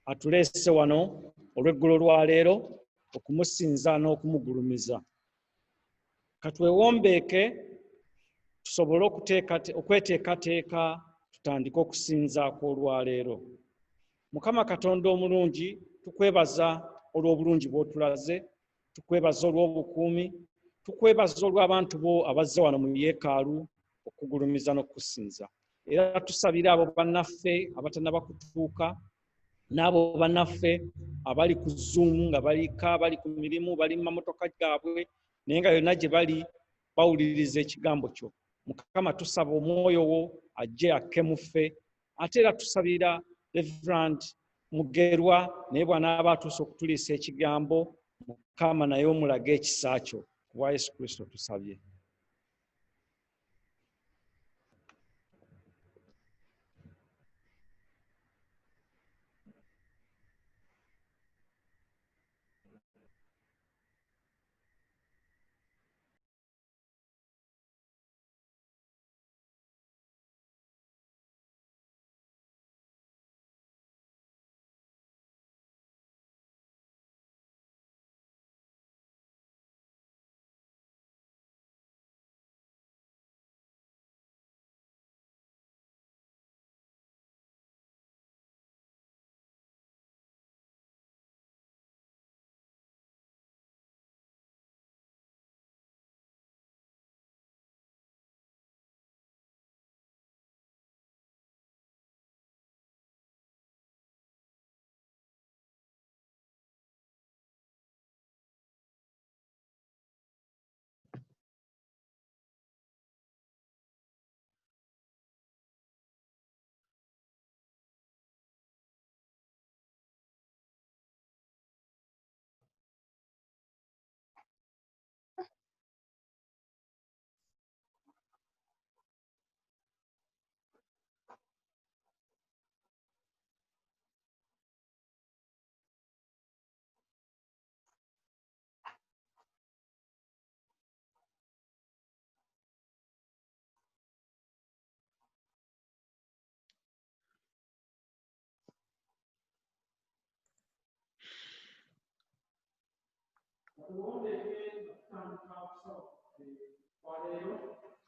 Atulese wano olw'eggulo lwa leero okumusinza n'okumugulumiza. Katwewombeeke tusobole okweteekateeka tutandike okusinza kw'olwaleero. Mukama Katonda omulungi, tukwebaza olw'obulungi bw'otulaze, tukwebaza olw'obukuumi, tukwebaza olw'abantu bo abazze wano mu yeekaalu okugulumiza n'okusinza. Era tusabira abo bannaffe abatannaba kutuuka, n'abo bannaffe abali ku Zoom nga bali ku mirimu, bali mu mamotoka gaabwe, naye nga yonna gye bali bawuliriza ekigambo kyo. Mukama tusaba omwoyo wo ajje akke mu ffe, ate era tusabira Reverend Mugerwa naye bw'anaaba atuuse okutuliisa ekigambo, Mukama naye omulage ekisa kyo. Ku bwa Yesu Kristo tusabye.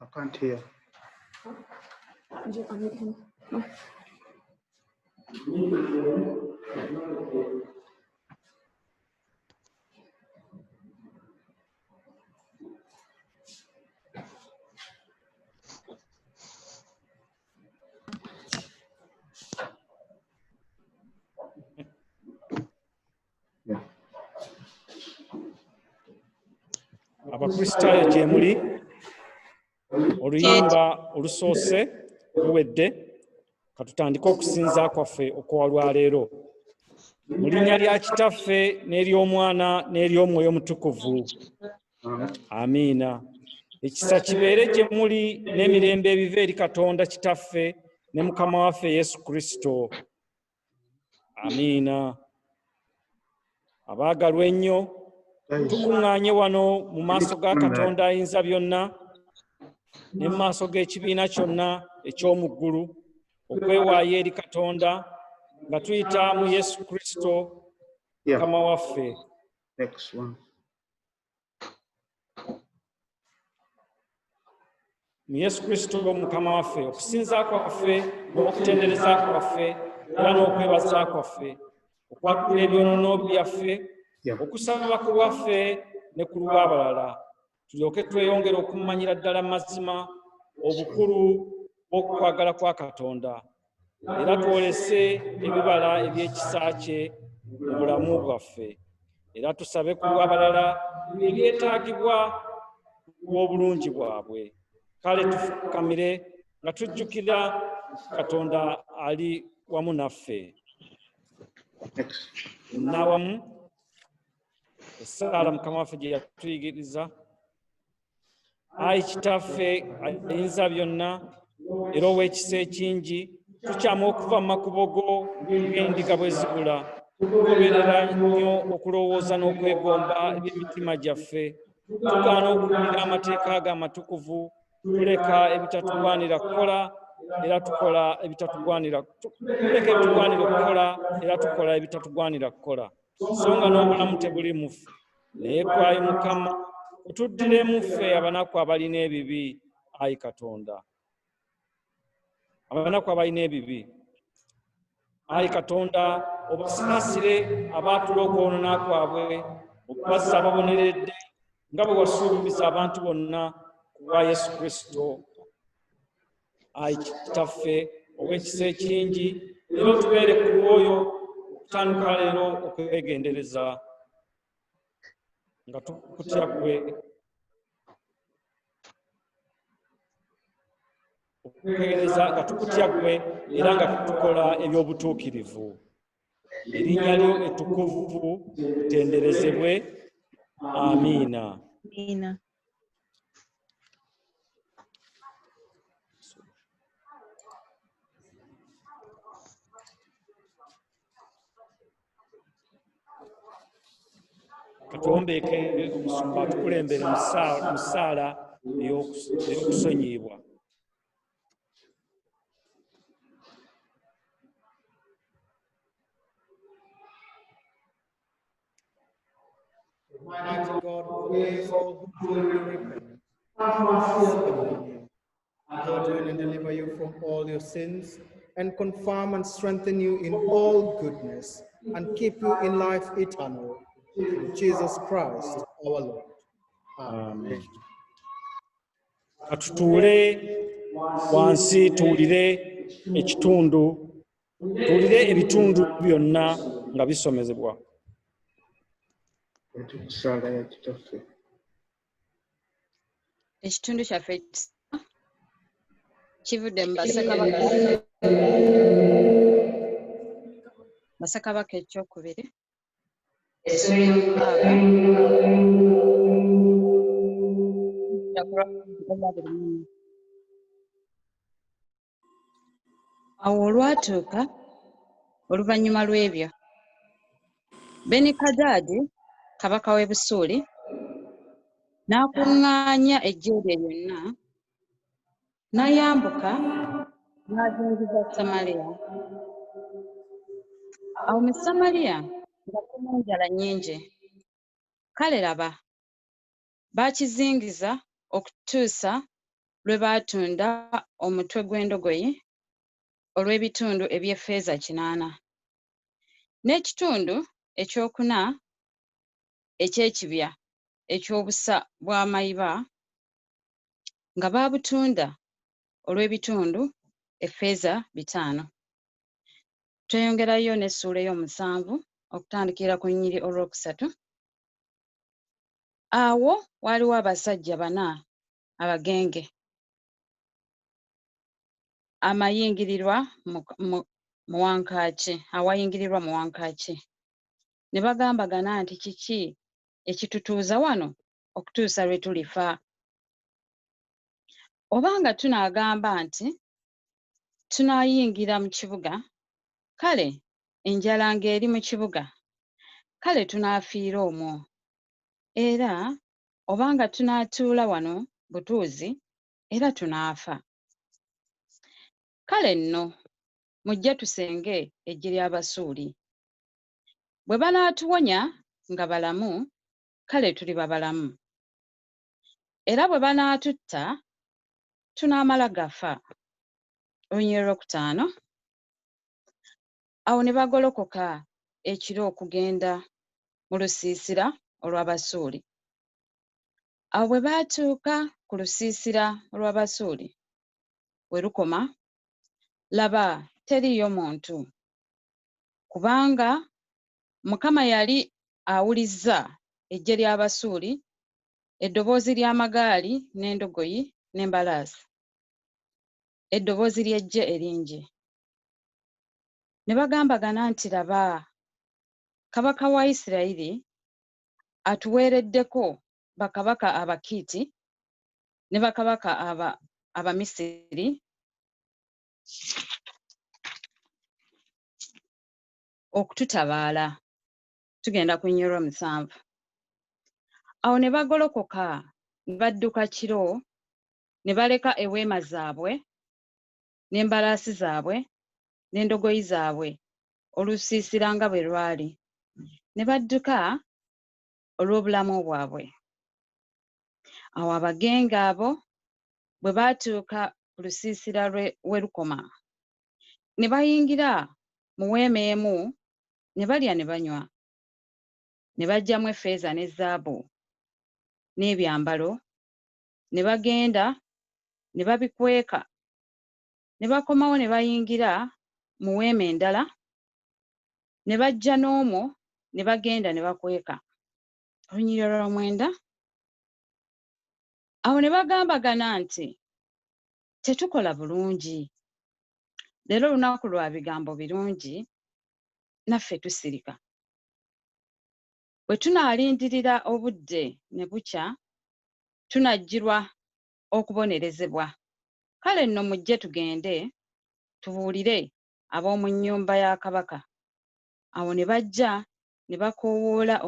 I can't hear. Abakristaayo gye muli, oluyimba olusoose luwedde, katutandike okusinza kwaffe okw'olwaleero. Mu linnya lya Kitaffe n'ery'Omwana n'ery'Omwoyo Omutukuvu. Amiina. Ekisa kibeere gye muli n'emirembe ebiva eri Katonda Kitaffe ne Mukama waffe Yesu Kristo. Amiina. Abaagalwa ennyo, tukuŋŋaanye wano mu maaso ga Katonda Ayinza byonna ne mu maaso g'ekibiina kyonna eky'omu ggulu okwewaayo eri Katonda nga tuyita mu Yesu Kristo Mukama waffe. Mu Yesu Kristo Mukama waffe, okusinza kwaffe n'okutendereza kwaffe era n'okwebaza kwaffe, okwatula ebyonoono byaffe, okusaba ku lwaffe ne ku lw'abalala, tulyoke tweyongere okumanyira ddala mazima obukulu bw'okwagala kwa Katonda, era twolese ebibala eby'ekisa kye mu bulamu bwaffe, era tusabe ku lw'abalala ebyetaagibwa lw'obulungi bwabwe. Kale tufukamire nga tujjukira Katonda ali wamu naffe. N'awamu essaala Mukama waffe gye yatuyigiriza. Ayi Kitaffe Ayinza byonna era ow'ekisa ekingi, tukyama okuva mu makubo go ng'endiga bwe zibula. Tugoberera nnyo okulowooza n'okwegomba eby'emitima gyaffe. Tugaana okuwulira amateeka ge amatukuvu. Tuleka ebitatugwanira kukola era tukola ebitatugwanira okukola era tukola ebitatugwanira kukola. So nga n'obulamu tebuli mu ffe. Naye ggwe Ayi Mukama, otuddiremu ffe abanaku abalina ebibi, Ayi Katonda. Abanaku abalina ebibi, Ayi Katonda, obasaasire abaatula okwonoona kwabwe, okubazza ababoneredde nga bwe wasuubiza abantu bonna ku bwa Yesu Kristo. Ayi Kitaffe ow'ekisa ekingi, era otubeere ku lwoyo okutandika leero okwegendereza nga tukutya ggwe, era nga tukola eby'obutuukirivu. Erinnya lyo ettukuvu litenderezebwe. Amiina. Katombeeke omusumba atukulembere mu ssaala ey'okusonyiyibwa. Almighty God, who is all who truly repent, have mercy upon you, pardon and deliver you from all your sins, and confirm and strengthen you in all goodness, and keep you in life eternal. Through Jesus Christ, our Lord. Amen. Katutuule wansi tuwulire ebitundu byonna nga bisomezebwa. Ekitundu kyaffe kivudde mu Basakabaka ekyokubiri awo olwatuuka oluvannyuma lw'ebyo, Benikadaadi kabaka w'e Busuuli n'akuŋŋaanya eggye lye lyonna, n'ayambuka n'azingiza Samaliya. Awo mu Samaliya nga mulimu enjala nnyingi. Kale laba, baakizingiza okutuusa lwe baatunda omutwe gw'endogoyi olw'ebitundu eby'effeeza 80, n'ekitundu ekyokuna eky'ekibya eky'obusa bw'amayiba nga baabutunda olw'ebitundu effeeza 5. Tweyongerayo n'essuula ey'omusanvu okutandikira ku nnyiri olwokusatu. Awo waaliwo abasajja 4 abagenge awayingirirwa mu wankaaki. Ne bagambagana nti kiki ekitutuuza wano okutuusa lwe tulifa? Obanga tunaagamba nti tunaayingira mu kibuga, kale enjala ng'eri mu kibuga, kale tunaafiira omwo. Era obanga tunaatuula wano butuuzi, era tunaafa. Kale nno mujje tusenge eggye ly'Abasuuli. Bwe banaatuwonya nga balamu, kale tuliba balamu. Era bwe banaatutta, tunaamala gafa. Olunyiriri olwokutaano. Awo ne bagolokoka ekiro okugenda mu lusiisira olw'Abasuuli. Awo bwe baatuuka ku lusiisira olw'Abasuuli we lukoma, laba teriiyo muntu, kubanga Mukama yali awulizza eggye ly'Abasuuli, eddoboozi ly'amagaali n'endogoyi n'embalaasi, eddoboozi ly'eggye eringi. Ne bagambagana nti laba, kabaka wa Isirayiri atuweereddeko bakabaka Abakiiti ne bakabaka Abamisiri okututabaala. Tugenda ku nnyirwa 7. Awo ne bagolokoka ne badduka kiro ne baleka eweema zaabwe n'embalaasi zaabwe n'endogoyi zaabwe olusiisira nga bwe lwali, ne badduka olw'obulamu bwabwe. Awo abagenge abo bwe baatuuka ku lusiisira we lukoma ne bayingira mu weema emu ne balya ne banywa, ne baggyamu effeeza ne zaabu n'ebyambalo, ne bagenda ne babikweka, ne bakomawo ne bayingira mu weema endala, ne bajja n'omwo ne bagenda ne bakweka. Olunyiriri lwa 9. Awo ne bagambagana nti tetukola bulungi, leero lunaku lwa bigambo birungi, naffe tusirika. Bwe tunaalindirira obudde ne bukya, tunajjirwa okubonerezebwa. Kale nno mujje tugende tubuulire ab'omu nnyumba ya kabaka. Awo ne bajja ne bakoowoola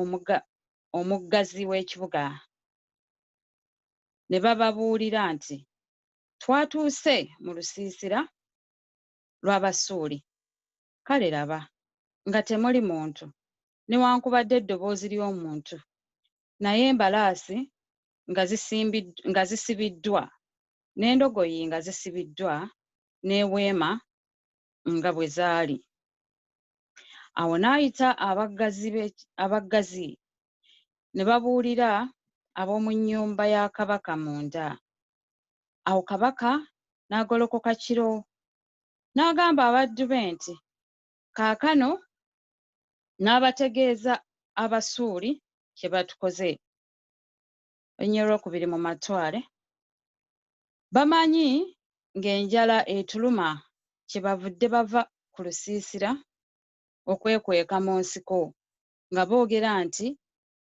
omuggazi w'ekibuga, ne bababuulira nti twatuuse mu lusiisira lw'Abasuuli. Kale laba nga temuli muntu newankubadde eddoboozi ly'omuntu, naye embalaasi nga zisibiddwa, n'endogoyi nga zisibiddwa, n'eweema nga bwe zaali. Awo n'ayita abaggazi ne babuulira ab'omu nnyumba ya kabaka munda. Awo kabaka n'agolokoka kiro n'agamba abaddu be nti kaakano n'abategeeza Abasuuli kye batukoze. Olunyiriri lwa 2 mu matwale. Bamanyi ng'enjala etuluma kyebavudde bava ku lusiisira okwekweka mu nsiko, nga boogera nti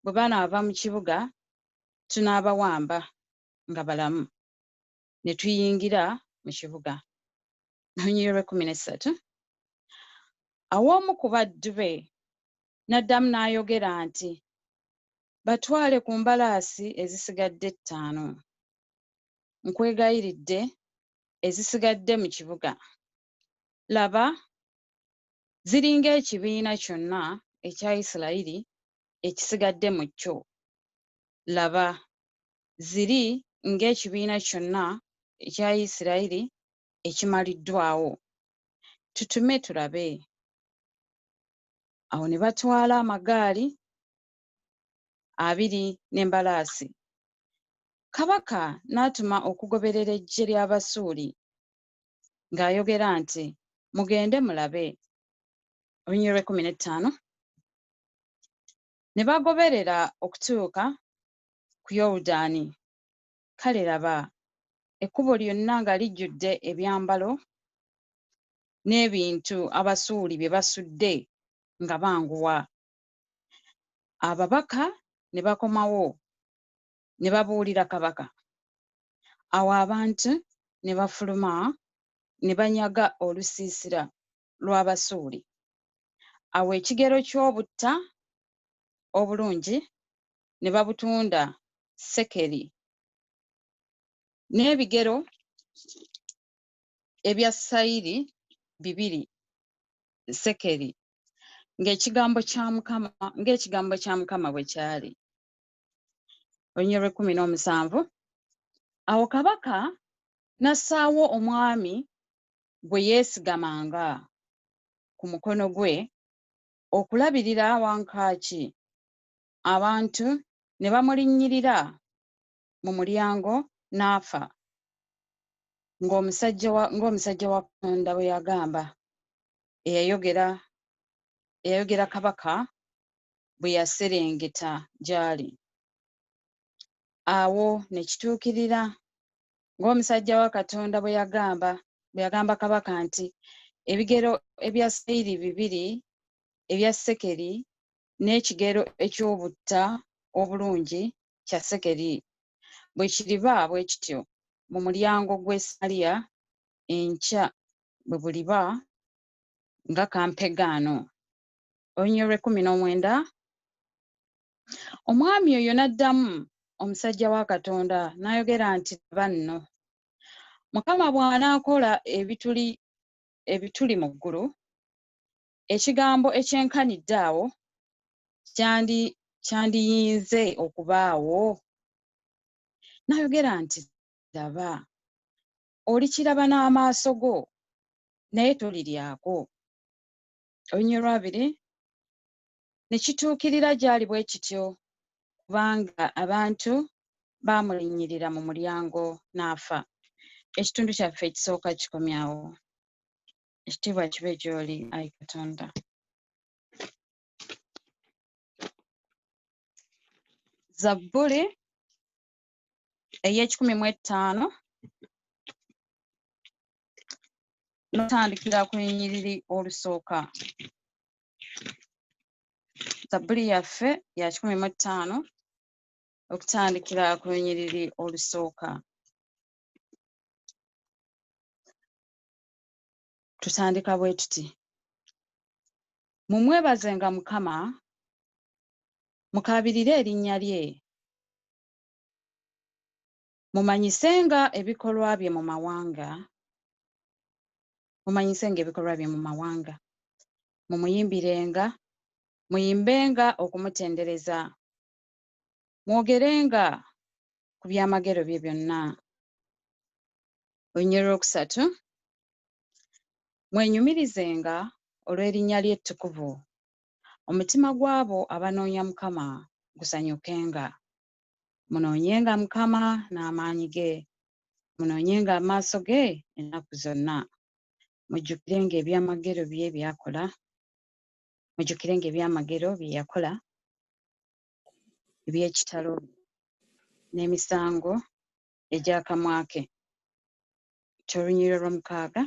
bwe banaava mu kibuga tunaabawamba nga balamu, ne tuyingira mu kibuga. Olunyiriri lwa 13. Awo omu ku baddu be n'addamu n'ayogera nti batwale ku mbalaasi ezisigadde 5. Nkwegayiridde ezisigadde mu kibuga. Laba ziringa ekibiina kyonna ekya Isirayiri ekisigadde mu kyo. Laba ziri ng'ekibiina kyonna ekya Isirayiri ekimaliddwawo. Tutume tulabe. Awo ne batwala amagaali 2 n'embalaasi. Kabaka n'atuma okugoberera eggye ly'Abasuuli ng'ayogera nti mugende mulabe. Olunyiriri lwa 15. Ne bagoberera okutuuka ku Yoludaani. Kale laba ekkubo lyonna nga lijjudde ebyambalo n'ebintu Abasuuli bye basudde nga banguwa. Ababaka ne bakomawo ne babuulira kabaka. Awo abantu ne bafuluma ne banyaga olusiisira lw'Abasuuli. Awo ekigero ky'obutta obulungi ne babutunda sekeri, n'ebigero ebya sayiri 2 sekeri, ng'ekigambo kya Mukama bwe kyali. Olunyiriri lwa 17. Awo kabaka n'assaawo omwami gwe yeesigamanga ku mukono gwe okulabirira wankaaki. Abantu ne bamulinnyirira mu mulyango n'afa, ng'omusajja wa Katonda bwe yagamba, eyayogera kabaka bwe yaserengeta gy'ali. Awo ne kituukirira ng'omusajja wa Katonda bwe yagamba kabaka nti ebigero ebya sayiri 2 ebya sekeri n'ekigero eky'obutta obulungi kya sekeri. Bwe kiriba bwe kityo mu mulyango gw'e Samaliya enkya bwe buliba nga kampegaano. olunyiriri lw'ekkumi n'omwenda. Omwami oyo n'addamu omusajja wa Katonda n'ayogera nti, laba nno, Mukama bw'anaakola ebituli mu ggulu, ekigambo ekyenkanidde awo kyandiyinze okubaawo. N'ayogera nti, laba, olikiraba n'amaaso go naye toliryako. Olunyiriri lw'abiri, ne kituukirira gy'ali bwe kityo, kubanga abantu baamulinnyirira mu mulyango n'afa. Ekitundu kyaffe ekisooka kikomyawo. Ekitiibwa kibe gy'oli, Ayi Katonda. Zabbuli ey'ekikumi-mu-etaano n'otandikira ku lunyiriri olusooka. Zabbuli yaffe ya 15 okutandikira ku lunyiriri olusooka. Tutandika bwe tuti: mumwebazenga Mukama, mukaabirire erinnya lye, mumanyisenga ebikolwa bye mu mawanga, mumuyimbirenga, muyimbenga okumutendereza, mwogerenga ku byamagero bye byonna. Olunyiriri lwokusatu, mwenyumirizenga olw'erinnya lye ettukuvu, omutima gw'abo abanoonya Mukama gusanyukenga. Munoonyenga Mukama n'amaanyi ge, munoonyenga amaaso ge ennaku zonna. Mujjukirenga ebyamagero bye yakola, eby'ekitalo n'emisango egy'akamwa ke. Ky'olunyiriri lw'omukaaga,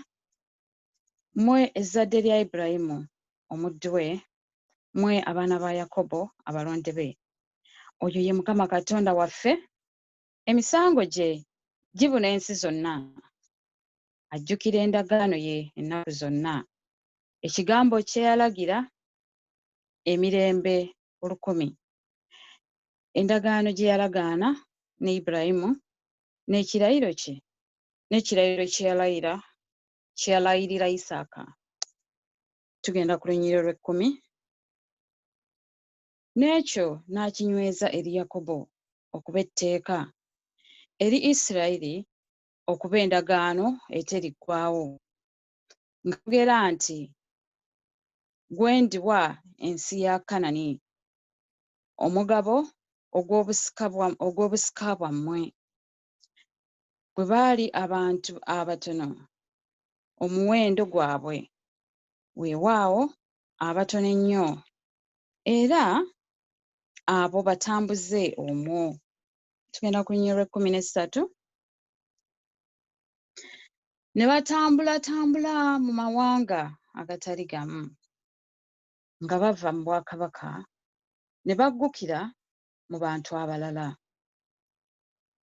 mmwe ezzadde lya Ibulayimu omuddu we, mmwe abaana ba Yakobo abalonde be. Oyo ye Mukama Katonda waffe, emisango gye gibuna ensi zonna. Ajjukira endagaano ye ennaku zonna, ekigambo kye yalagira emirembe 1000, endagaano gye yalagaana ne Ibulayimu, n'ekirayiro kye yalayirira Isaaka. Tugenda ku lunyiriri lw'ekkumi. N'ekyo n'akinyweza eri Yakobo okuba etteeka, eri Isirayiri okuba endagaano eteriggwaawo, ng'ayogera nti, gwe ndiwa ensi ya Kanani, omugabo ogw'obusika bwammwe. Bwe baali abantu abatono omuwendo gwabwe, weewaawo abatono ennyo, era abo batambuze omwo. Tugenda ku lunyiriri lw'ekkumi-n'essatu. Ne batambulatambula mu mawanga agatali gamu, nga bava mu bwakabaka ne baggukira mu bantu abalala.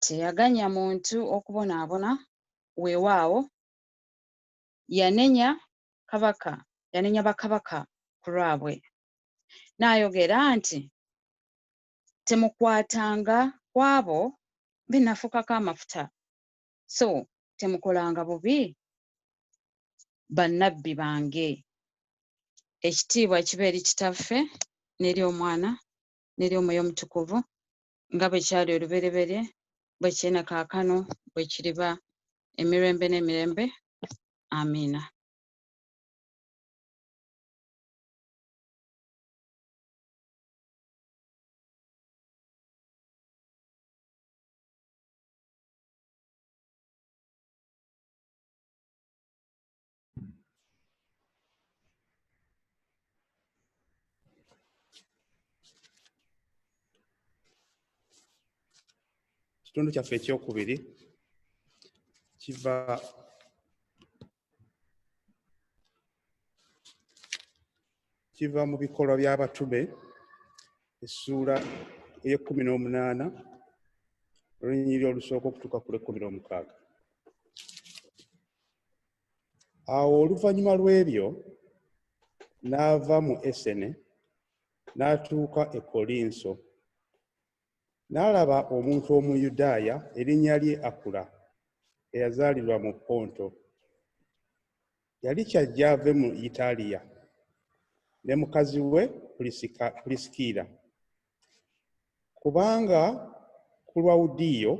Teyaganya muntu okubonaabona, weewaawo yanenya bakabaka ku lwabwe. N'ayogera nti, temukwatanga ku abo be nafukako amafuta, so temukolanga bubi bannabbi bange. Ekitiibwa kibe eri Kitaffe n'eri Omwana n'eri Omwoyo Omutukuvu, nga bwe kyali olubereberye, bwe kiri ne kaakano, bwe kiriba emirembe n'emirembe. Amiina. Ekitundu kyaffe ekyokubiri kiva mu bikolwa by'abatume essuula ey'18 olunyiriri olusooka okutuuka ku lw'16. Awo oluvannyuma lw'ebyo n'ava mu Esene n'atuuka e Kolinso. N'alaba omuntu Omuyudaaya erinnya lye Akula, eyazaalirwa mu Ponto. Yali kyajja ave mu Italiya, ne mukazi we Pulisikira, kubanga Kulawudiyo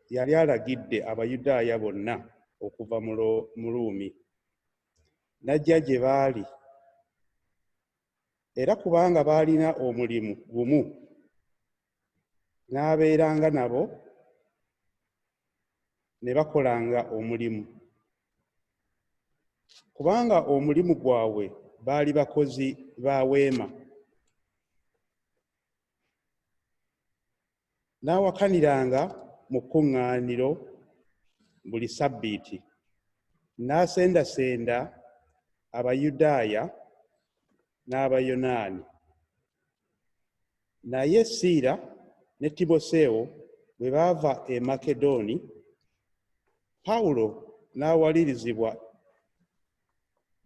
yali alagidde Abayudaaya bonna okuva mu Ruumi. N'ajja gye baali, era kubanga baalina omulimu gumu, n'abeeranga nabo ne bakolanga omulimu. Kubanga omulimu gwabwe baali bakozi ba weema. N'awakaniranga mu kkuŋŋaaniro buli Ssabbiiti, n'asendasenda Abayudaaya n'Abayonaani. Naye Siira ne Timoseewo bwe baava e Makedooni, Pawulo n'awalirizibwa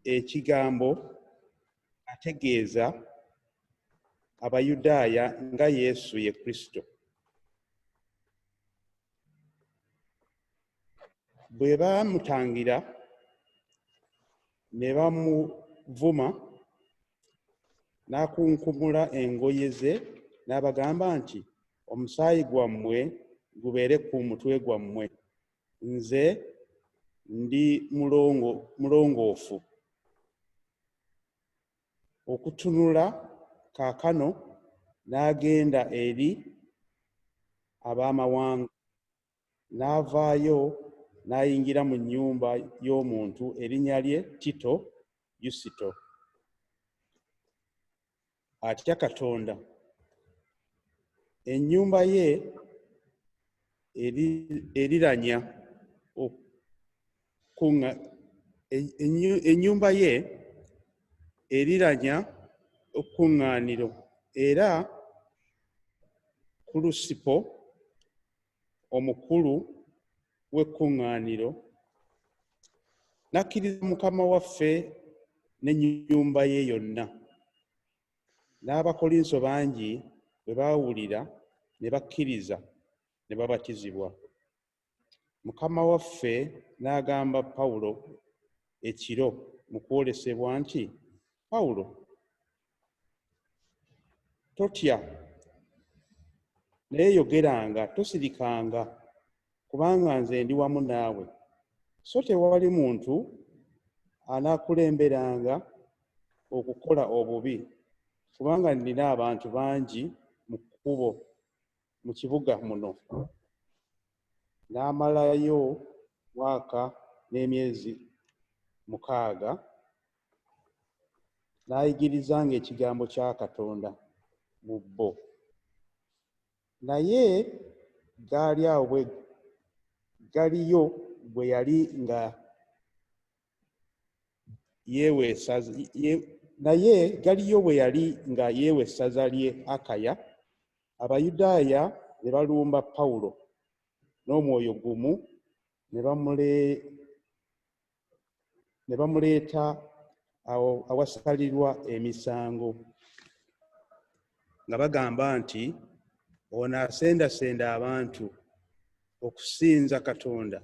ekigambo ategeeza Abayudaaya nga Yesu ye Kristo. Bwe baamutangira ne bamuvuma, n'akunkumula engoye ze n'abagamba nti, "Omusaayi gwammwe gubeere ku mutwe gwammwe. Nze ndi mulongoofu okutunula." Kaakano n'agenda eri Abaamawanga, n'avaayo n'ayingira mu nnyumba y'omuntu erinnya lye Tito Yusito. Atya Katonda. Ennyumba ye eriranya okkuŋŋaaniro, era Kurusipo omukulu w'ekkuŋŋaaniro n'akkiriza Mukama waffe n'ennyumba ye yonna. N'Abakolinso bangi bwe baawulira ne bakkiriza ne babatizibwa. Mukama waffe n'agamba Pawulo ekiro mu kwolesebwa nti, "Pawulo, totya, naye yogeranga, tosirikanga, kubanga nze ndi wamu naawe. So tewali muntu anaakulemberanga okukola obubi, kubanga nina abantu bangi mu kkubo mu kibuga muno." N'amalayo mwaka n'emyezi 6 n'ayigirizanga ekigambo kya Katonda mu bo. Naye Galiyo bwe yali nga yeewa essaza ly'e Akaya, Abayudaaya ne balumba Pawulo n'omwoyo gumu, ne bamuleeta awasalirwa emisango, nga bagamba nti ono asendasenda abantu okusinza Katonda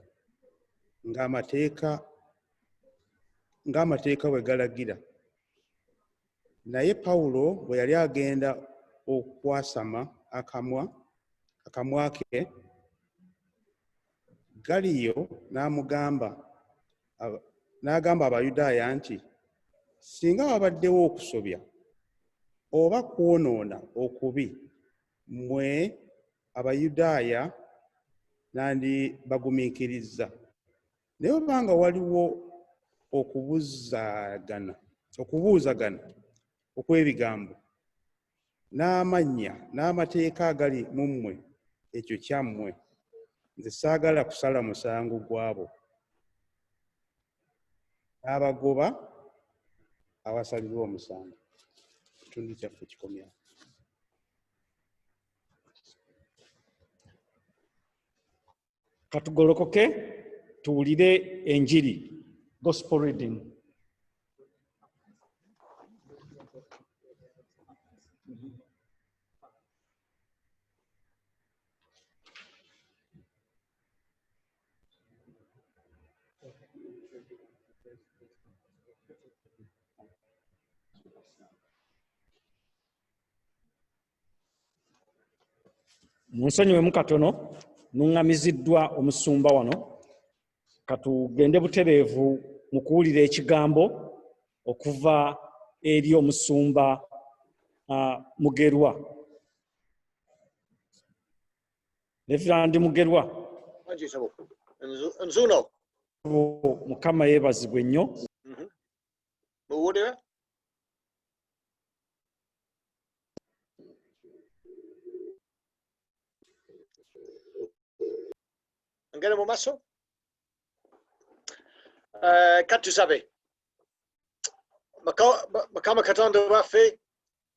ng'amateeka bwe galagira. Naye Pawulo bwe yali agenda okwasama akamwa ke, Galiyo n'agamba Abayudaaya nti, "Singa wabaddewo okusobya oba kwonoona okubi, mmwe Abayudaaya nandibagumiikirizza. Naye obanga waliwo okubuuzagana okw'ebigambo n'amannya n'amateeka agali mu mmwe, ekyo kyammwe. Nze saagala kusala musango gw'abo." N'abagoba awasalirwa omusango. Ekitundu kyaffe kikomya. Katugolokoke tuwulire enjiri. Gospel reading. Munsonyiwemu katono nuŋŋamiziddwa omusumba wano katugende butereevu mu kuwulira ekigambo okuva eri omusumba Mugerwa. Reverend Mugerwa. Nzuno. Mukama yeebazibwe nnyo. Muwulira? Ngere mu maaso? Katusabe. Mukama Katonda waffe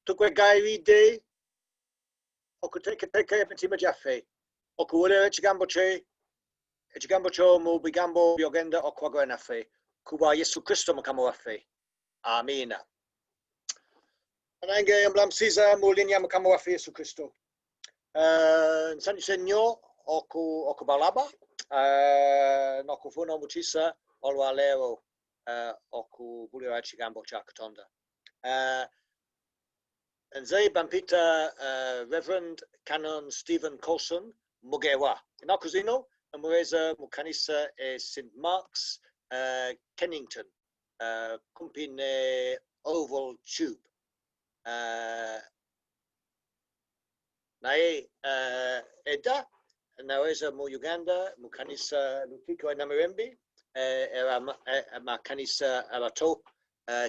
tukwegayiridde okuteekateeka emitima gyaffe okuwulira ekigambo kyo mu bigambo by'ogenda okwogera naffe kuba Yesu Kristo Mukama waffe. Amiina. Nange mbulamusiza mu linnya Mukama waffe Yesu Kristo. Nsanyuse nnyo okubalaba n'okufuna omukisa olwaleero okuwulira ekigambo kya Katonda. Nze bampita Reverend Canon Stephen Colson Mugerwa. Ennaku zino muweeza mu Kkanisa St. Mark's Kennington kumpi ne Oval Tube. Naye edda naweeza mu Uganda mu Kkanisa Lukiiko Namirembe era amakanisa abato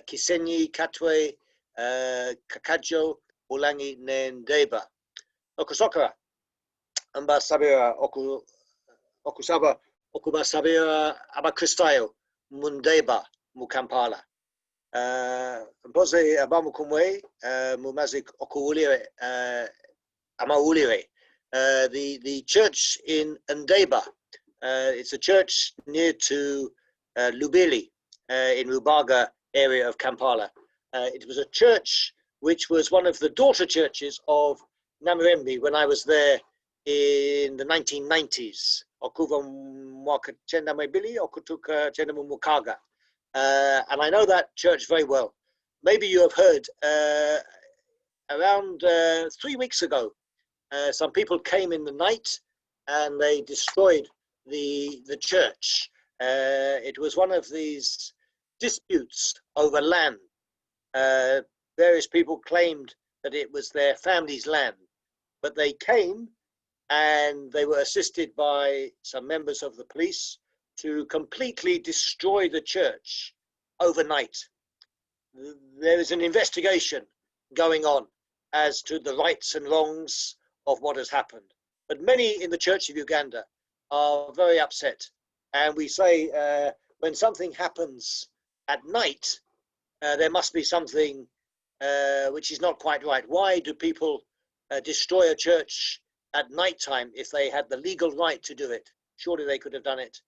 Kisenyi, Katwe, Kakajo, Ulangi ne Ndeba. Okusooka mbasabira okusaba okubasabira ABKRISTAYO mu Ndeba mu Kampala. Mpoze abamu kumwe mumaze okuwulira amawulire. The church in Ndeba, it's a church near to Lubili in Rubaga area of Kampala. It was a church which was one of the daughter churches of Namirembe when I was there in the 1990s. Okuva mwaka chenda mebili okutuka chenda mukaga. And I know that church very well. Maybe you have heard around 3 weeks ago, some people came in the night and they destroyed the church. It was one of these disputes over land. Various people claimed that it was their family's land, but they came and they were assisted by some members of the police to completely destroy the church overnight. There is an investigation going on as to the rights and wrongs of what has happened. But many in the Church of Uganda are very upset. And we say when something happens at night, there must be something which is not quite right. Why do people destroy a church at night time if they had the legal right to do it? Surely they could have done it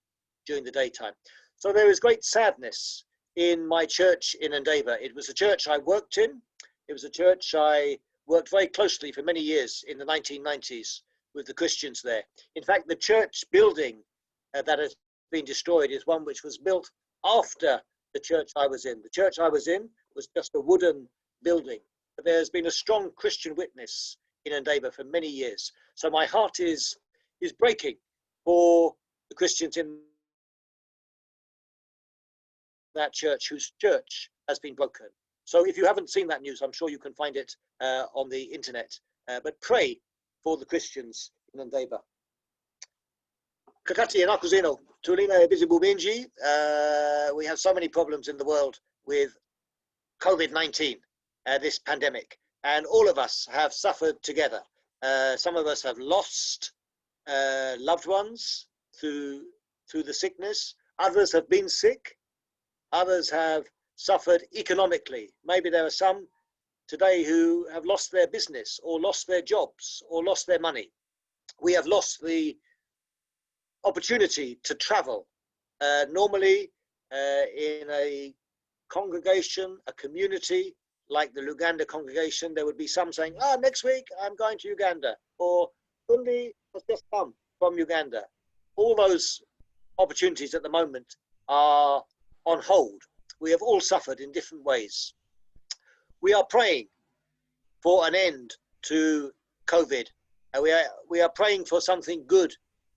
during the daytime. So there is great sadness in my church in Ndeba. It was a church I worked in. It was a church I worked very closely for many years in the 1990s with the Christians there. In fact, the church building that has been destroyed is one which was built after the church I was in. The church I was in was just a wooden building, but there's been a strong Christian witness in Ndeba for many years. So my heart is breaking for the Christians in that church whose church has been broken. So if you haven't seen that news, I'm sure you can find it on the internet. But pray for the Christians in Ndeba. Kakati and Akuzino, Tulina Bizibubinji, we have so many problems in the world with COVID-19, this pandemic, and all of us have suffered together. Some of us have lost loved ones through the sickness. Others have been sick. Others have suffered economically. Maybe there are some today who have lost their business or lost their jobs or lost their money. We have lost the opportunity to travel. Normally in a congregation, a community like the Luganda congregation, there would be some saying, next week I'm going to Uganda, or Fundi has just come from Uganda. All those opportunities at the moment are on hold. We have all suffered in different ways. We are praying for an end to COVID We are praying for something good.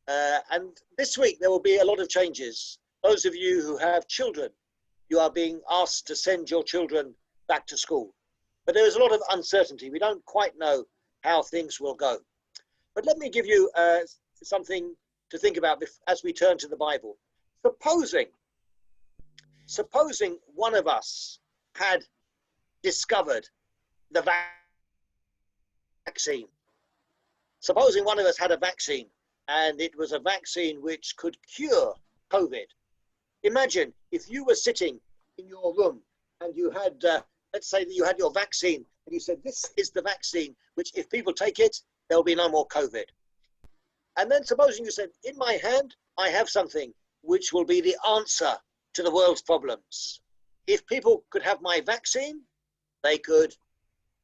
And this week there will be a lot of changes. Those of you who have children, you are being asked to send your children back to school. But there is a lot of uncertainty. We don't quite know how things will go. But let me give you something to think about as we turn to the Bible. Supposing one of us had discovered the vaccine. Supposing one of us had a vaccine, and it was a vaccine which could cure COVID. Imagine if you were sitting in your room and you had, let's say that you had your vaccine, and you said, this is the vaccine, which if people take it, there'll be no more COVID. And then supposing you said, in my hand, I have something which will be the answer to the world's problems. If people could have my vaccine, they could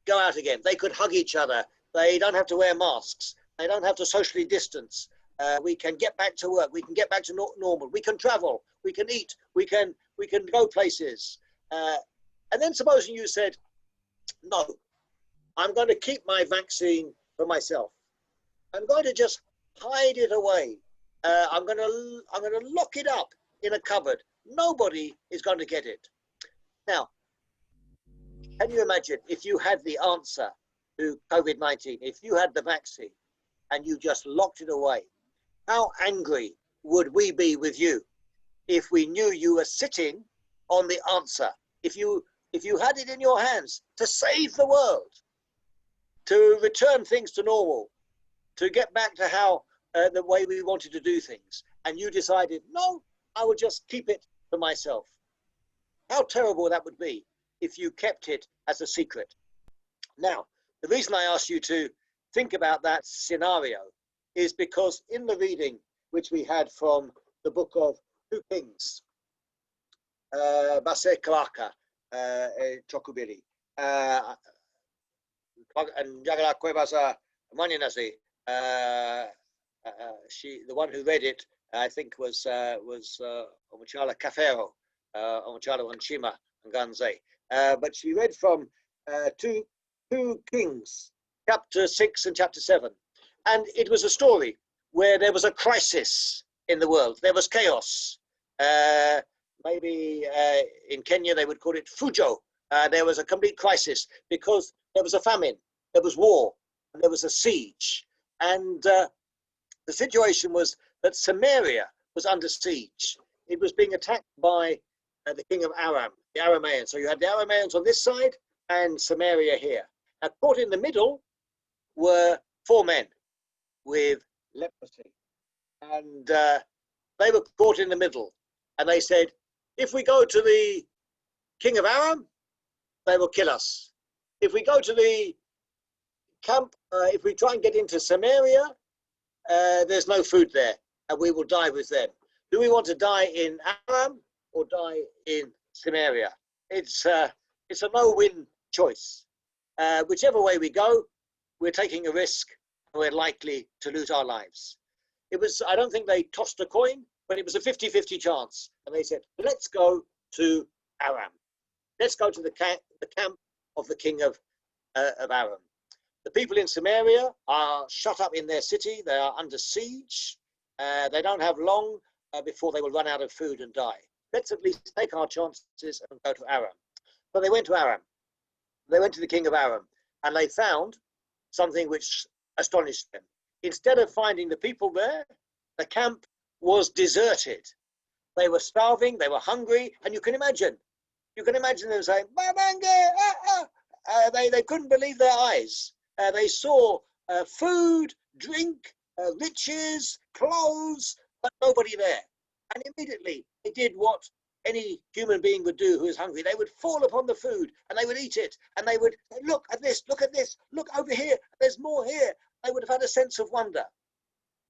go out again. They could hug each other. They don't have to wear masks. They don't have to socially distance. We can get back to work. We can get back to normal. We can travel. We can eat. We can go places. And then supposing you said, no, I'm going to keep my vaccine for myself. I'm going to just hide it away. I'm going to lock it up in a cupboard. Nobody is going to get it. Now, can you imagine if you had the answer to COVID-19, if you had the vaccine and you just locked it away? How angry would we be with you if we knew you were sitting on the answer? If you had it in your hands to save the world, to return things to normal, to get back to how the way we wanted to do things, and you decided, no, I will just keep it for myself. How terrible that would be if you kept it as a secret. Now, the reason I asked you to think about that scenario is because in the reading which we had from the book of 2 Kings, Base Kalaka, Chokubiri, and Jagala Kwebasa Maninasi, the one who read it, I think was Omuchala Kafero, Omuchala Wanchima Nganze. But she read from 2 Kings, chapter 6 and chapter 7. And it was a story where there was a crisis in the world. There was chaos. Maybe in Kenya they would call it fujo. There was a complete crisis because there was a famine, there was war, and there was a siege. And the situation was that Samaria was under siege. It was being attacked by the king of Aram, the Arameans. So you had the Arameans on this side and Samaria here. Now, caught in the middle were 4 men with leprosy. And they were caught in the middle. And they said, if we go to the king of Aram, they will kill us. If we go to the camp, if we try and get into Samaria, there's no food there, and we will die with them. Do we want to die in Aram or die in Samaria? It's a no-win choice. Whichever way we go, we're taking a risk, and we're likely to lose our lives. It was, I don't think they tossed a coin, but it was a 50-50 chance. And they said, let's go to Aram. Let's go to the camp of the king of Aram. The people in Samaria are shut up in their city. They are under siege. They don't have long before they will run out of food and die. Let's at least take our chances and go to Aram. So they went to Aram. They went to the king of Aram, and they found something which astonished them. Instead of finding the people there, the camp was deserted. They were starving, they were hungry, and you can imagine them saying, they couldn't believe their eyes. They saw food, drink, riches, clothes, but nobody there. And immediately they did what any human being would do who is hungry. They would fall upon the food and they would eat it. And they would say, look at this, look over here, there's more here. They would have had a sense of wonder.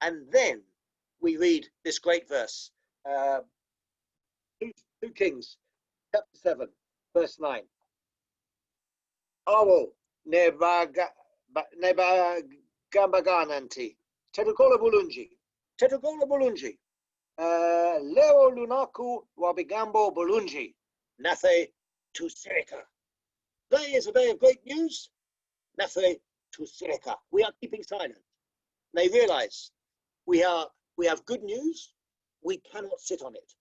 And then we read this great verse, 2 Kings, chapter 7, verse 9. Awo nebagambagananti, tetukola bulungi, leo lunaku wabigambo bulungi, nathe tusirika. Today is a day of great news, nathe tusirika. We are keeping silent. They realize we have good news. We cannot sit on it.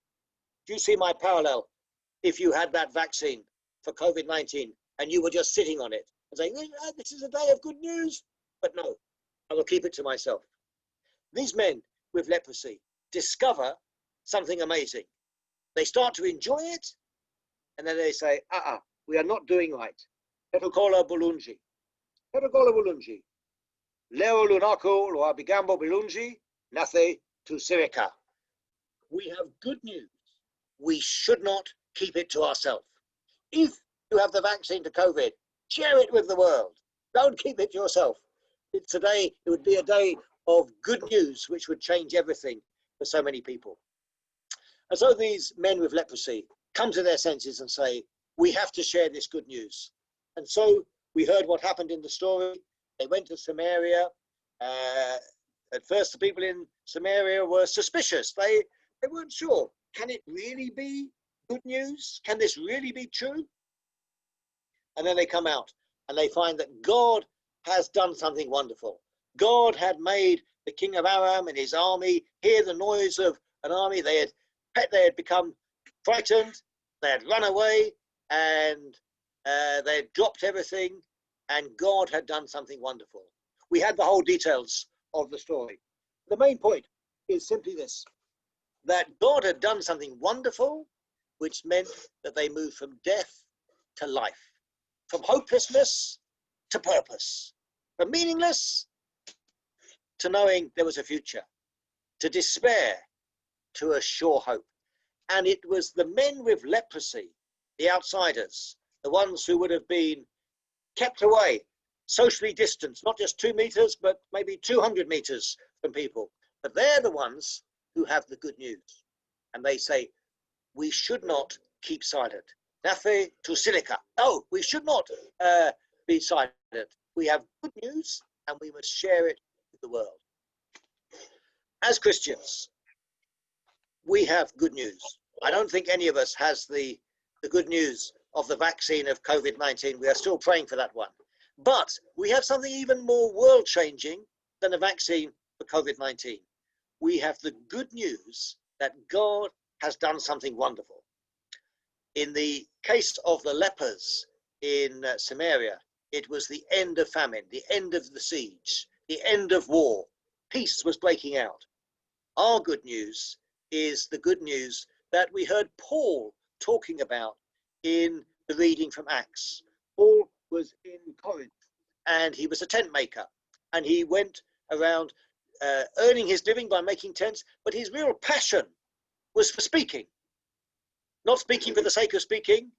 Do you see my parallel? If you had that vaccine for COVID-19 and you were just sitting on it and saying, this is a day of good news, but no, I will keep it to myself. These men with leprosy discover something amazing. They start to enjoy it, and then they say, we are not doing right. Petokola bulungi. Petokola bulungi. Leo lunako lo abigambo bulungi, nathe tu sirika. We have good news. We should not keep it to ourselves. If you have the vaccine to COVID, share it with the world. Don't keep it to yourself. It would be a day of good news, which would change everything for so many people. And so these men with leprosy come to their senses and say, we have to share this good news. And so we heard what happened in the story. They went to Samaria. At first, the people in Samaria were suspicious. They weren't sure. Can it really be good news? Can this really be true? And then they come out and they find that God has done something wonderful. God had made the king of Aram and his army hear the noise of an army. They had become frightened. They had run away, and they had dropped everything, and God had done something wonderful. We had the whole details of the story. The main point is simply this, that God had done something wonderful, which meant that they moved from death to life, from hopelessness to purpose, from meaningless to knowing there was a future, to despair to a sure hope. And it was the men with leprosy, the outsiders, the ones who would have been kept away, socially distanced, not just 2 meters, but maybe 200 meters from people. But they're the ones who have the good news. And they say, we should not keep silent. Nafe tu silica. No, we should not be silent. We have good news and we must share it with the world. As Christians, we have good news. I don't think any of us has the good news of the vaccine of COVID-19. We are still praying for that one. But we have something even more world-changing than a vaccine for COVID-19. We have the good news that God has done something wonderful. In the case of the lepers in Samaria, it was the end of famine, the end of the siege, the end of war. Peace was breaking out. Our good news is the good news that we heard Paul talking about in the reading from Acts. Paul was in Corinth and he was a tent maker, and he went around earning his living by making tents, but his real passion was for speaking. Not speaking for the sake of speaking,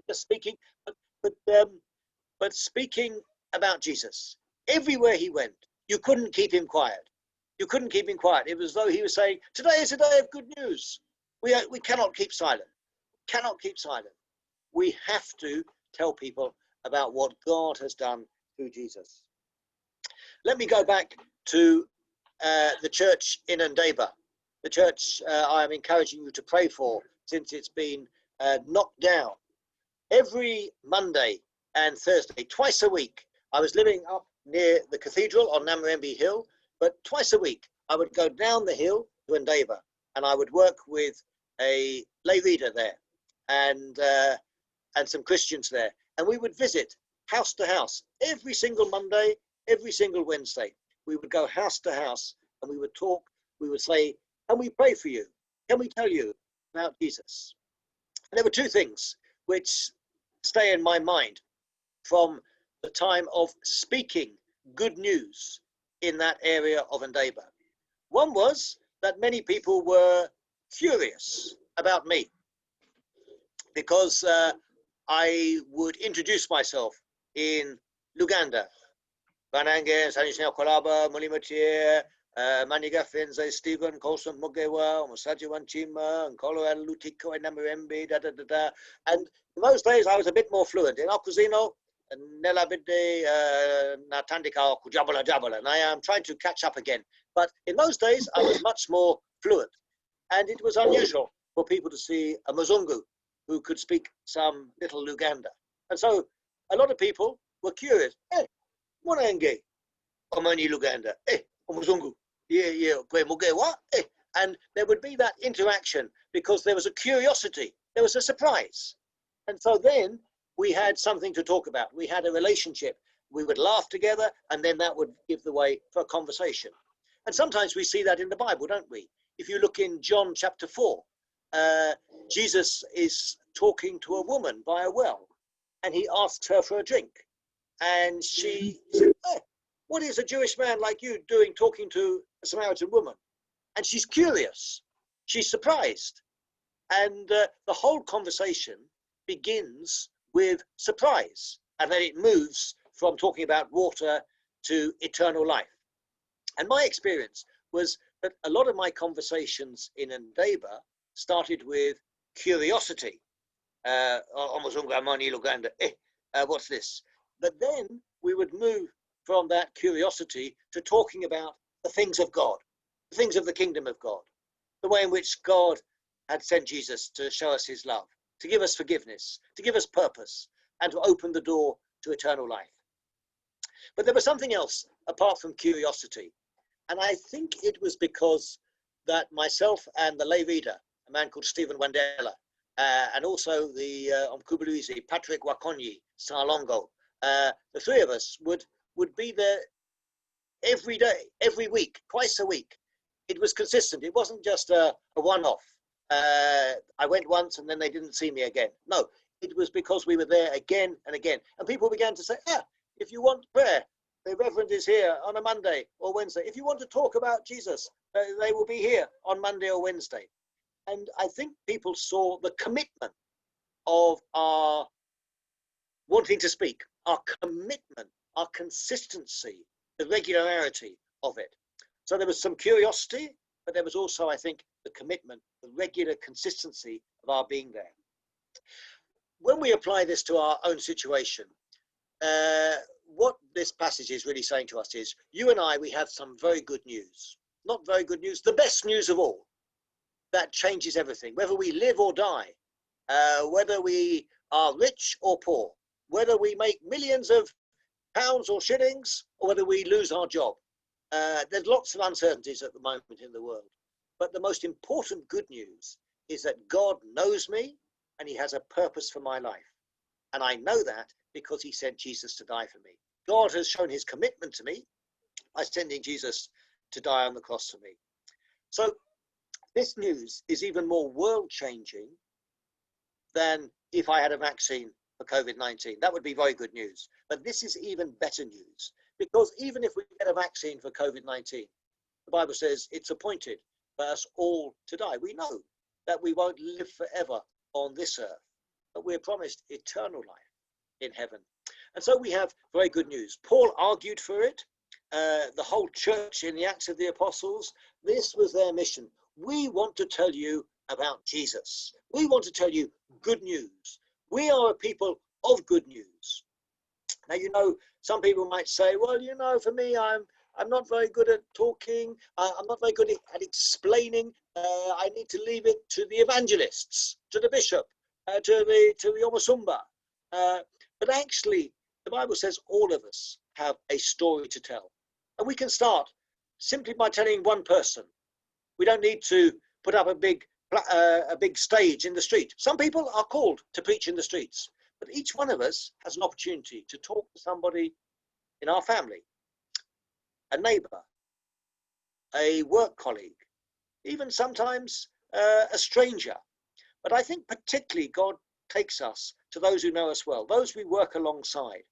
just speaking, but speaking about Jesus. Everywhere he went, you couldn't keep him quiet. You couldn't keep him quiet. It was as though he was saying, today is a day of good news. We cannot keep silent. Cannot keep silent. We have to tell people about what God has done through Jesus. Let me go back to the church in Ndaba. The church I am encouraging you to pray for, since it's been knocked down. Every Monday and Thursday, twice a week, I was living up near the cathedral on Namirembe Hill, but twice a week I would go down the hill to Ndaba, and I would work with a lay reader there and some Christians there, and we would visit house to house every single Monday, every single Wednesday. We would go house to house and we would talk. We would say, can we pray for you? Can we tell you about Jesus? And there were two things which stay in my mind from the time of speaking good news in that area of Ndaba. One was that many people were furious about me because I would introduce myself in Luganda. Banange, Sanisha Kolaba, Mulimatia, Maniga Fenza, Stephen, Colson Mugewa, Musajiwan Chima, and Colorado Lutiko, and Namirembe, And in those days, I was a bit more fluent. In Okuzino, Nella Bide, Natandika, Kujabala Jabala, and I am trying to catch up again. But in those days, I was much more fluent. And it was unusual for people to see a Muzungu who could speak some little Luganda. And so a lot of people were curious. Hey, Munenge, Omani Luganda, Omuzungu, yeah, kwe mugewa, and there would be that interaction because there was a curiosity, there was a surprise. And so then we had something to talk about. We had a relationship. We would laugh together, and then that would give the way for a conversation. And sometimes we see that in the Bible, don't we? If you look in John chapter 4, Jesus is talking to a woman by a well, and he asks her for a drink. And she said, what is a Jewish man like you doing talking to a Samaritan woman? And she's curious. She's surprised. And the whole conversation begins with surprise. And then it moves from talking about water to eternal life. And my experience was that a lot of my conversations in Ndaba started with curiosity. What's this? But then we would move from that curiosity to talking about the things of God, the things of the kingdom of God, the way in which God had sent Jesus to show us his love, to give us forgiveness, to give us purpose, and to open the door to eternal life. But there was something else apart from curiosity. And I think it was because that myself and the lay reader, a man called Stephen Wandela, and also the Omkuburuizi, Patrick Wakonyi, Salongo, the three of us would be there every day, every week, twice a week. It was consistent. It wasn't just a one-off. I went once and then they didn't see me again. No, it was because we were there again and again. And people began to say, if you want prayer, the Reverend is here on a Monday or Wednesday. If you want to talk about Jesus, they will be here on Monday or Wednesday. And I think people saw the commitment of our wanting to speak, our commitment, our consistency, the regularity of it. So there was some curiosity, but there was also, I think, the commitment, the regular consistency of our being there. When we apply this to our own situation, what this passage is really saying to us is, you and I, we have some very good news. Not very good news, the best news of all. That changes everything, whether we live or die, whether we are rich or poor, whether we make millions of pounds or shillings, or whether we lose our job. There's lots of uncertainties at the moment in the world. But the most important good news is that God knows me and he has a purpose for my life. And I know that because he sent Jesus to die for me. God has shown his commitment to me by sending Jesus to die on the cross for me. So this news is even more world-changing than if I had a vaccine for COVID-19. That would be very good news. But this is even better news, because even if we get a vaccine for COVID-19, the Bible says it's appointed for us all to die. We know that we won't live forever on this earth, but we're promised eternal life in heaven. And so we have very good news. Paul argued for it. The whole church in the Acts of the Apostles, this was their mission. We want to tell you about Jesus. We want to tell you good news. We are a people of good news. Now, you know, some people might say, well, you know, for me, I'm not very good at talking. I'm not very good at explaining. I need to leave it to the evangelists, to the bishop, to the Omusumba. But actually, the Bible says all of us have a story to tell. And we can start simply by telling one person. We don't need to put up a big stage in the street. Some people are called to preach in the streets, but each one of us has an opportunity to talk to somebody in our family, a neighbor, a work colleague, even sometimes a stranger. But I think particularly God takes us to those who know us well, those we work alongside.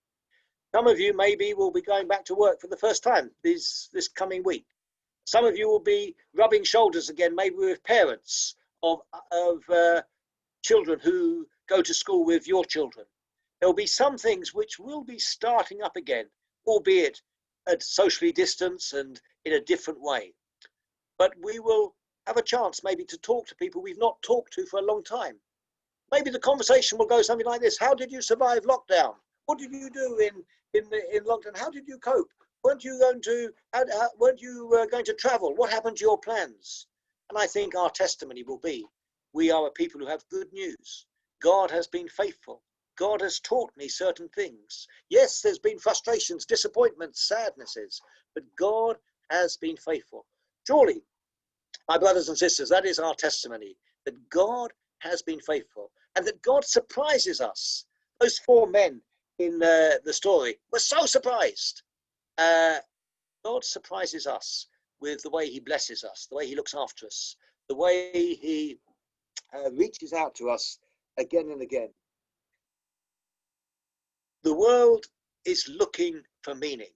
Some of you maybe will be going back to work for the first time this coming week. Some of you will be rubbing shoulders again, maybe with parents of children who go to school with your children. There will be some things which will be starting up again, albeit at socially distance and in a different way. But we will have a chance maybe to talk to people we've not talked to for a long time. Maybe the conversation will go something like this. How did you survive lockdown? What did you do in lockdown? How did you cope? Weren't you going to travel? What happened to your plans? And I think our testimony will be, we are a people who have good news. God has been faithful. God has taught me certain things. Yes, there's been frustrations, disappointments, sadnesses, but God has been faithful. Surely, my brothers and sisters, that is our testimony, that God has been faithful and that God surprises us. Those 4 men in the story were so surprised. God surprises us with the way he blesses us, the way he looks after us, the way he reaches out to us again and again. The world is looking for meaning.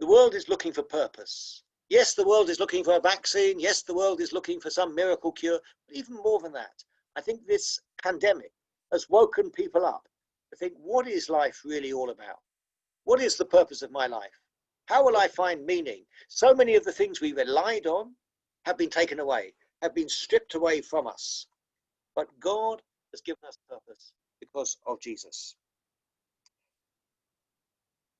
The world is looking for purpose. Yes, the world is looking for a vaccine. Yes, the world is looking for some miracle cure. But even more than that, I think this pandemic has woken people up to think, what is life really all about? What is the purpose of my life? How will I find meaning? So many of the things we relied on have been taken away, have been stripped away from us. But God has given us purpose because of Jesus.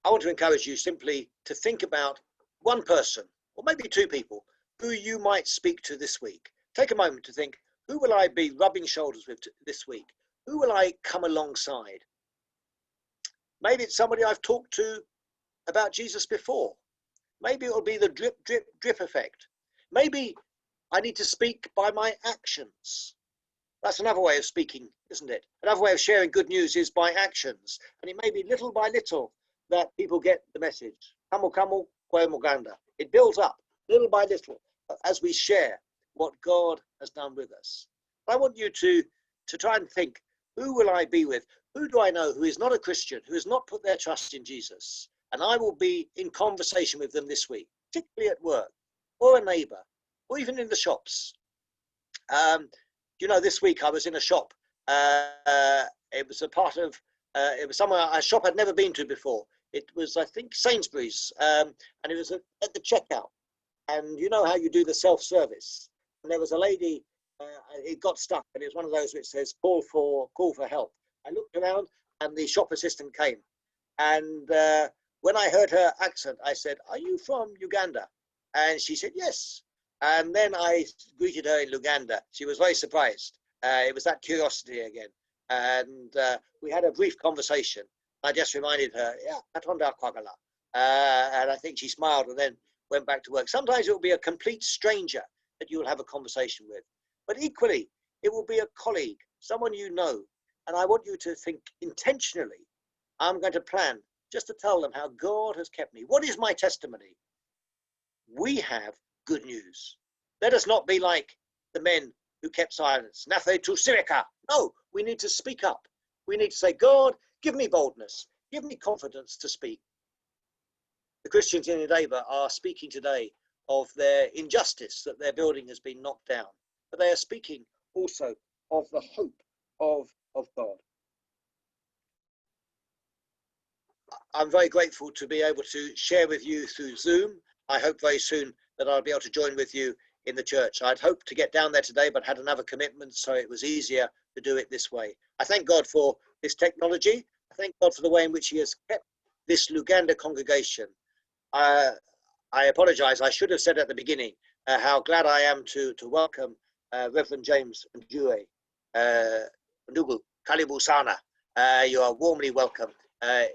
I want to encourage you simply to think about one person, or maybe 2 people, who you might speak to this week. Take a moment to think, who will I be rubbing shoulders with this week? Who will I come alongside? Maybe it's somebody I've talked to about Jesus before. Maybe it'll be the drip, drip, drip effect. Maybe I need to speak by my actions. That's another way of speaking, isn't it? Another way of sharing good news is by actions. And it may be little by little that people get the message. Kamu kamu kwe muganda. It builds up little by little as we share what God has done with us. I want you to try and think, who will I be with? Who do I know who is not a Christian, who has not put their trust in Jesus? And I will be in conversation with them this week, particularly at work, or a neighbour, or even in the shops. You know, this week I was in a shop. It was a part of, it was somewhere, a shop I'd never been to before. It was, I think, Sainsbury's, and it was at the checkout. And you know how you do the self-service. And there was a lady, it got stuck, and it was one of those which says, call for help. I looked around, and the shop assistant came. And when I heard her accent, I said, "Are you from Uganda?" And she said, "Yes." And then I greeted her in Luganda. She was very surprised. It was that curiosity again. And we had a brief conversation. I just reminded her, "Yeah, Katonda Kwagala." And I think she smiled and then went back to work. Sometimes it will be a complete stranger that you'll have a conversation with. But equally, it will be a colleague, someone you know. And I want you to think intentionally, I'm going to plan just to tell them how God has kept me. What is my testimony? We have good news. Let us not be like the men who kept silence. Nathe tu sirika. No, we need to speak up. We need to say, God, give me boldness. Give me confidence to speak. The Christians in Edeba are speaking today of their injustice, that their building has been knocked down. But they are speaking also of the hope of God. I'm very grateful to be able to share with you through Zoom. I hope very soon that I'll be able to join with you in the church. I'd hoped to get down there today, but had another commitment, so it was easier to do it this way. I thank God for this technology. I thank God for the way in which he has kept this Luganda congregation. I apologize. I should have said at the beginning how glad I am to welcome Reverend James Njue, Ndugu Karibu Sana. You are warmly welcome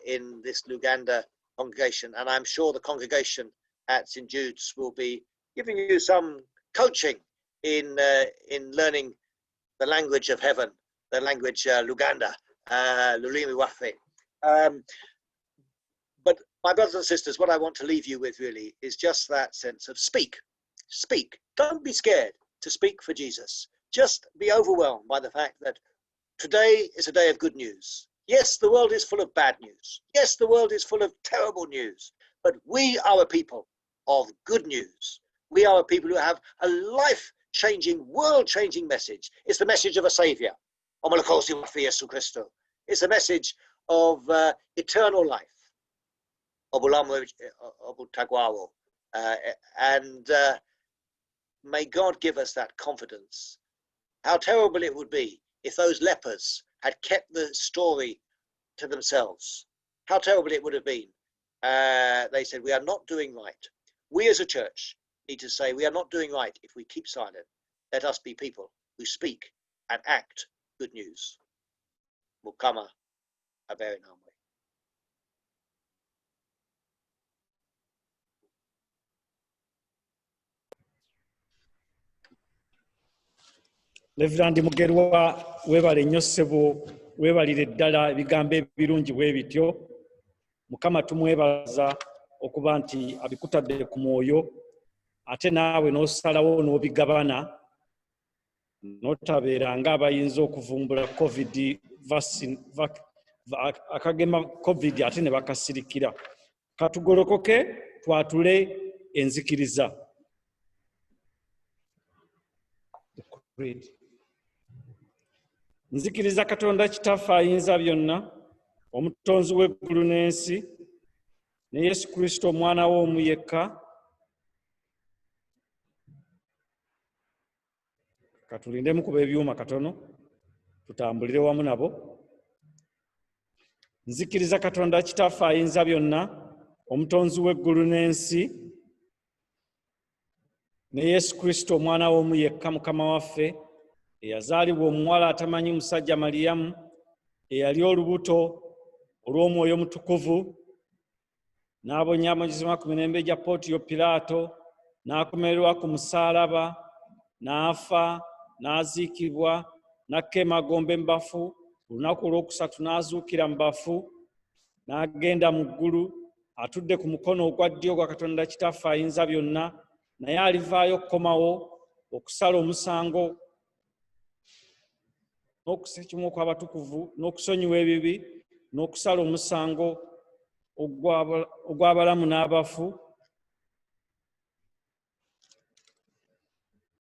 in this Luganda congregation, and I'm sure the congregation at St. Jude's will be giving you some coaching in learning the language of heaven, the language Luganda, Lulimi Wafe. But my brothers and sisters, what I want to leave you with really is just that sense of speak. Speak. Don't be scared to speak for Jesus. Just be overwhelmed by the fact that today is a day of good news. Yes, the world is full of bad news. Yes, the world is full of terrible news. But we are a people of good news. We are a people who have a life-changing, world-changing message. It's the message of a Savior. It's a message of eternal life. And may God give us that confidence. How terrible it would be if those lepers had kept the story to themselves. How terrible it would have been. They said, we are not doing right. We as a church need to say, we are not doing right if we keep silent. Let us be people who speak and act good news. Mukama abeere nammwe. Reverend Mugerwa webale nnyo ssebo, webalire ddala ebigambo ebirungi bwe bityo. Mukama tumwebaza okuba nti abikutadde ku mwoyo, ate naawe n'osalawo n'obigabana, n'otabeera ng'abayinza okuvumbula akagema COVID ate ne bakasirikira. Katugolokoke twatule enzikiriza. Nzikiriza Katonda Kitaffe ayinza byonna, omutonzi w'eggulu n'ensi, ne Yesu Kristo omwana we omu yekka. Katulindemu kuba ebyuma katono tutambulire wamu nabo. Nzikiriza Katonda Kitaffe ayinza byonna, omutonzi w'eggulu n'ensi, ne Yesu Kristo omwana we omu yekka Mukama waffe, eyazaalibwa omuwala atamanyi musajja Maliyamu, eyali olubuto olw'Omwoyo Omutukuvu, n'abonyaabonyezebwa ku mirembe gya Pontiyo Piraato, n'akomererwa ku musaalaba, n'afa, n'aziikibwa, n'akka emagombe mu bafu, olunaku olwokusatu n'azuukira mu bafu, n'agenda mu ggulu, atudde ku mukono ogwa ddyo gwa Katonda Kitaffe ayinza byonna, naye alivaayo okukomawo okusala omusango n'okussa ekimu kw'abatukuvu, n'okusonyiwa ebibi, n'okusala omusango ogw'abalamu n'abafu.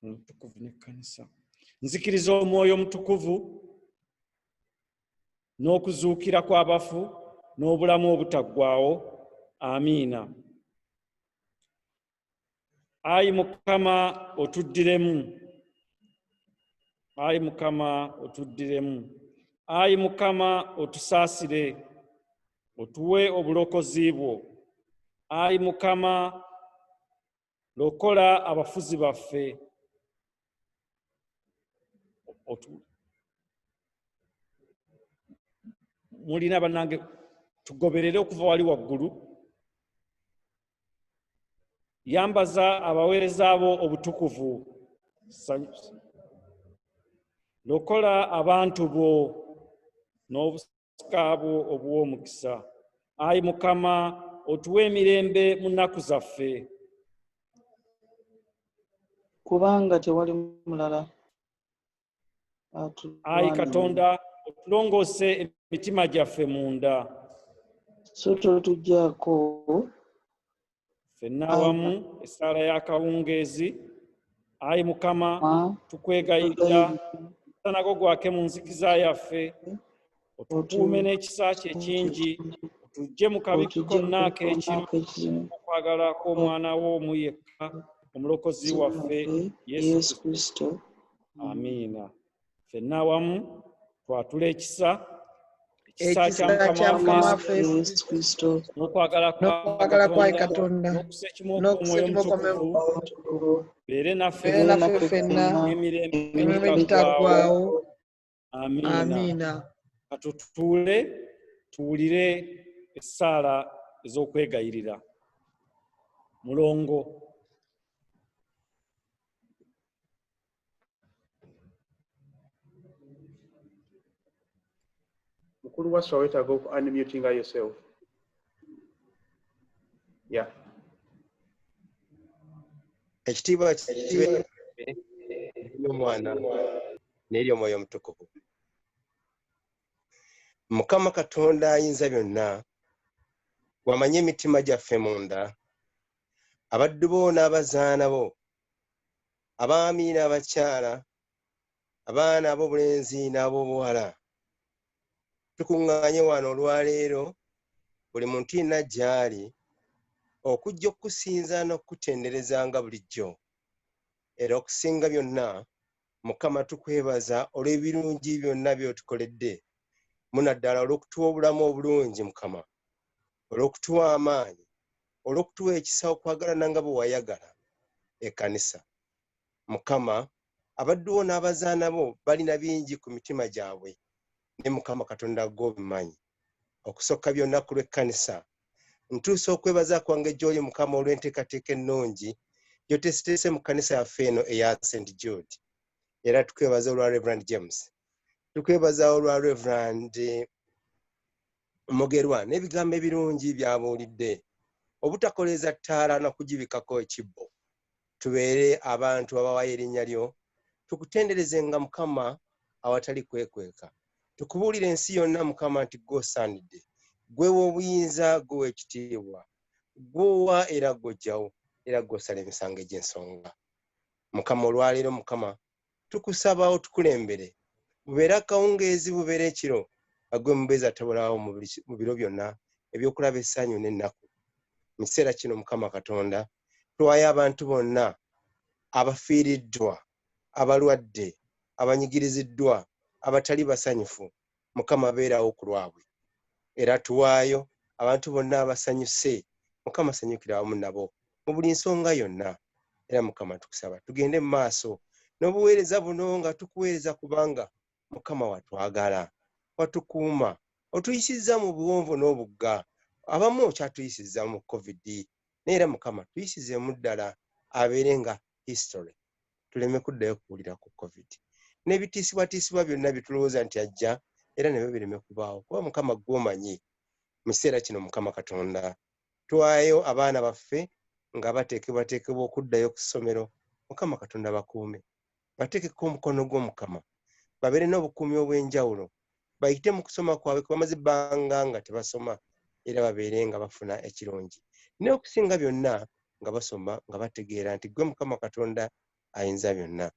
Omutukuvu n'Ekkanisa. Nzikiriza Omwoyo Omutukuvu n'okuzuukira kw'abafu n'obulamu obutaggwaawo. Amiina. Ayi Mukama otuddiremu. Ayi Mukama otuddiremu. Ayi Mukama otusaasire, otuwe obulokozi bwo. Ayi Mukama lokola abafuzi baffe. Mulina bannange tugoberere okuva wali waggulu. Yambaza abaweereza bo obutukuvu. Lokola abantu bo n'obusika bwo obw'omukisa. Ayi Mukama otuwe emirembe mu nnaku zaffe. Kubanga tewali mulala. Ayi Katonda otulongoose emitima gyaffe munda. So totuggyako. Ffenna awamu essaala y'akawungeezi. Ayi Mukama tukwegayirira omusanago gwake mu nzikiza yaffe, otukuume n'ekisa kye ekingi, otujje mu kabi konna ak'ekiro, okwagala kw'omwana wo omu yekka omulokozi waffe Yesu Kristo. Amiina. Ffenna awamu twatula ekisa kya Mukama waffe Yesu Kristo, n'okwagala kwa Katonda, n'okussa ekimu kw'Omwoyo Omutukuvu, beere naffe ffenna emirembe egitaggwaawo. Amiina. Katutuule tuwulire essaala ez'okwegayirira. Mulongo. Mukulu wa Soweto, go unmuting yourself. Yeah. Ekitiibwa kibe y'omwana n'eri Omwoyo Omutukuvu. Mukama Katonda ayinza byonna, wamanye emitima gyaffe munda, abaddu bo n'abazaana bo, abaami n'abakyala, abaana ab'obulenzi n'ab'obuwala. Tukuŋŋaanye wano olwaleero, buli muntu yenna gy'ali, okujja okukusinza n'okukutendereza nga bulijjo. Era okusinga byonna, Mukama tukwebaza olw'ebirungi byonna by'otukoledde, munaddala olw'okutuwa obulamu obulungi Mukama, olw'okutuwa amaanyi, olw'okutuwa ekisa okwagalana nga bwe wayagala. Ekkanisa. Mukama, abadduwo n'abazaana bo balina bingi ku mitima gyabwe. ne Mukama Katonda gw'obimanyi. Okusooka byonna ku lw'Ekkanisa, ntuusa okwebaza kwange gy'oli Mukama olw'enteekateeka ennungi gy'oteeseteese mu Kkanisa yaffe eno eya St. Jude. Era tukwebaza olwa Reverend James, tukwebaza olwa Reverend Mugerwa n'ebigambo ebirungi by'abuulidde, obutakoleza ttaala na kugibikako ekibbo. Tubeere abantu abawaayo erinnya lyo, tukutenderezenga Mukama awatali kwekweka. Tukubuulira ensi yonna Mukama nti gw'osaanidde, gwewa obuyinza, gwewa ekitiibwa, gwowa era gw'ojjawo, era gw'osala emisango egy'ensonga. Mukama olwaleero Mukama tukusaba otukulembere, bubeere akawungeezi, bubeere ekiro, agwe mubeezi atabulawo mu biro byonna ebyokulaba essanyu n'ennaku. Mu kiseera kino Mukama Katonda tuwaayo abantu bonna abafiiriddwa, abalwadde, abanyigiriziddwa, abatali basanyufu. Mukama beerawo ku lwabwe. Era tuwaayo abantu bonna abasanyuse. Mukama sanyukira wamu nabo mu buli nsonga yonna. Era Mukama tukusaba tugende mu maaso n'obuweereza buno nga tukuweereza kubanga Mukama watwagala, watukuuma, otuyisizza mu buwonvu n'obugga. Abamu okyatuyisizza mu COVID, neera Mukama tuyisizemu ddala abeere nga history, tuleme kuddayo kuwulira ku COVID. N'ebitiisibwatiisibwa byonna bitulowooza nti ajja era nabyo bireme kubaawo, kuba Mukama gw'omanyi. Mu kiseera kino Mukama Katonda tuwaayo abaana baffe nga bateekebwateekebwa okuddayo ku ssomero. Mukama Katonda bakuume, bateekeko omukono gw'Omukama, babeere n'obukuumi obw'enjawulo, bayite mu kusoma kwabwe kwe bamaze ebbanga nga tebasoma, era babeere nga bafuna ekirungi. N'okusinga byonna nga basoma nga bategeera nti gwe Mukama Katonda ayinza byonna.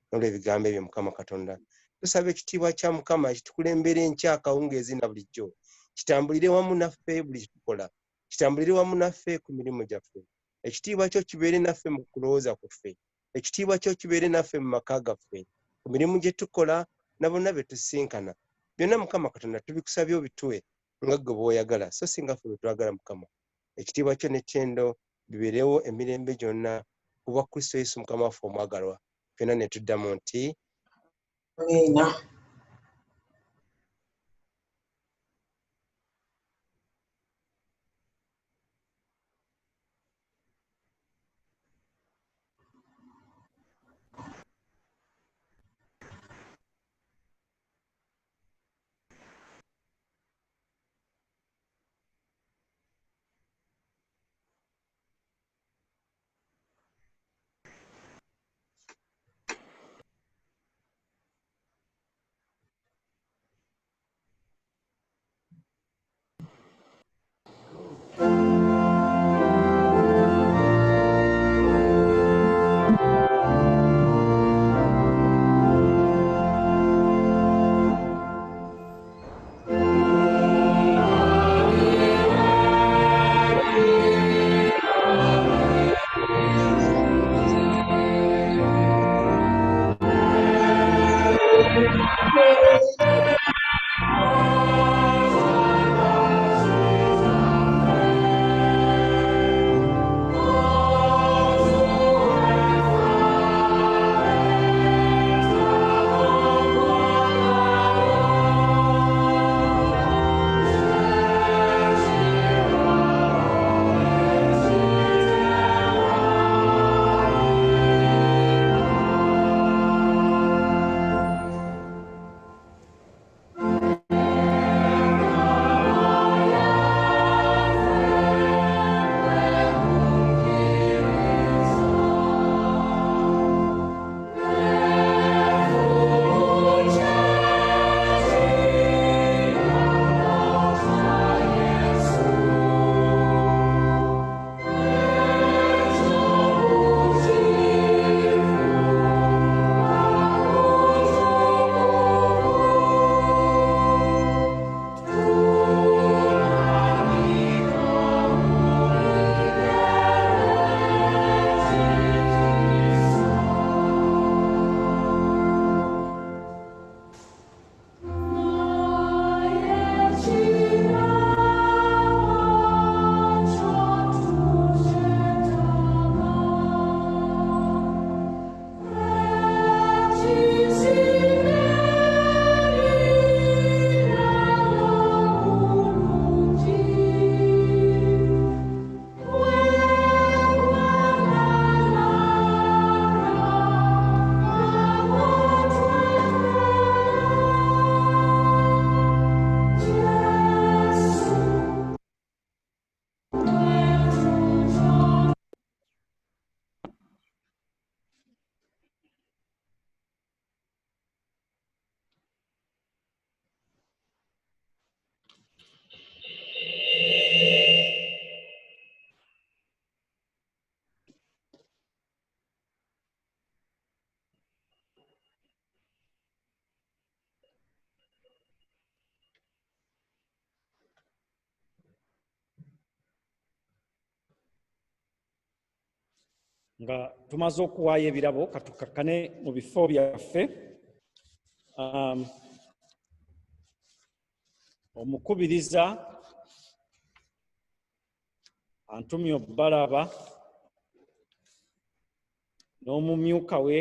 N'olw'ebigambo ebyo Mukama Katonda tusaba ekitiibwa kya Mukama kitukulembere enkyakawungeezi na bulijjo, kitambulire wamu naffe buli kitukola, kitambulire wamu naffe ku mirimu gyaffe. Ekitiibwa kyo kibeere naffe mu kulowooza kwaffe, ekitiibwa kyo kibeere naffe mu maka gaffe, ku mirimu gye tukola na bonna be tusinkana. Byonna Mukama Katonda tubikusabye obituwe nga ggwe bw'oyagala, so singa ffe bwe twagala Mukama. Ekitiibwa kyo n'ettendo bibeerewo emirembe gyonna ku bwa Kristo Yesu Mukama waffe omwagalwa. Ffenna ne tuddamu nti Amiina. nga tumaze okuwaayo ebirabo katukakkane mu bifo byaffe. Omukubiriza antumye obbalaba n'omumyuka we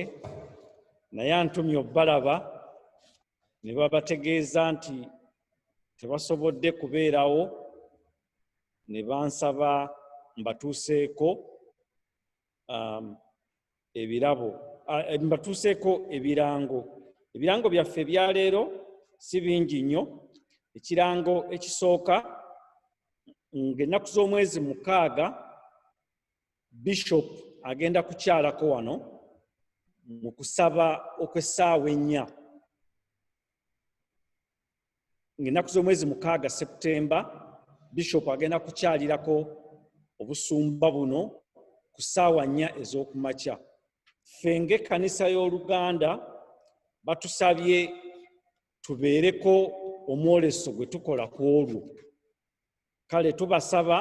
naye antumye obbalaba ne babategeeza nti tebasobodde kubeerawo, ne bansaba mbatuuseeko ebirabo, mbatuuseeko ebirango. Ebirango byaffe ebya leero si bingi nnyo. Ekirango ekisooka ng'ennaku z'omwezi 6 Bishop agenda kukyalako wano mu kusaba okw'essaawa 4. Ng'ennaku z'omwezi 6 Septemba Bishop agenda kukyalirako obusumba buno ku ssaawa 4 ez'okumakya. Ffe ng'Ekkanisa y'Oluganda batusabye tubeereko omwoleso gwe tukola ku olwo. Kale tubasaba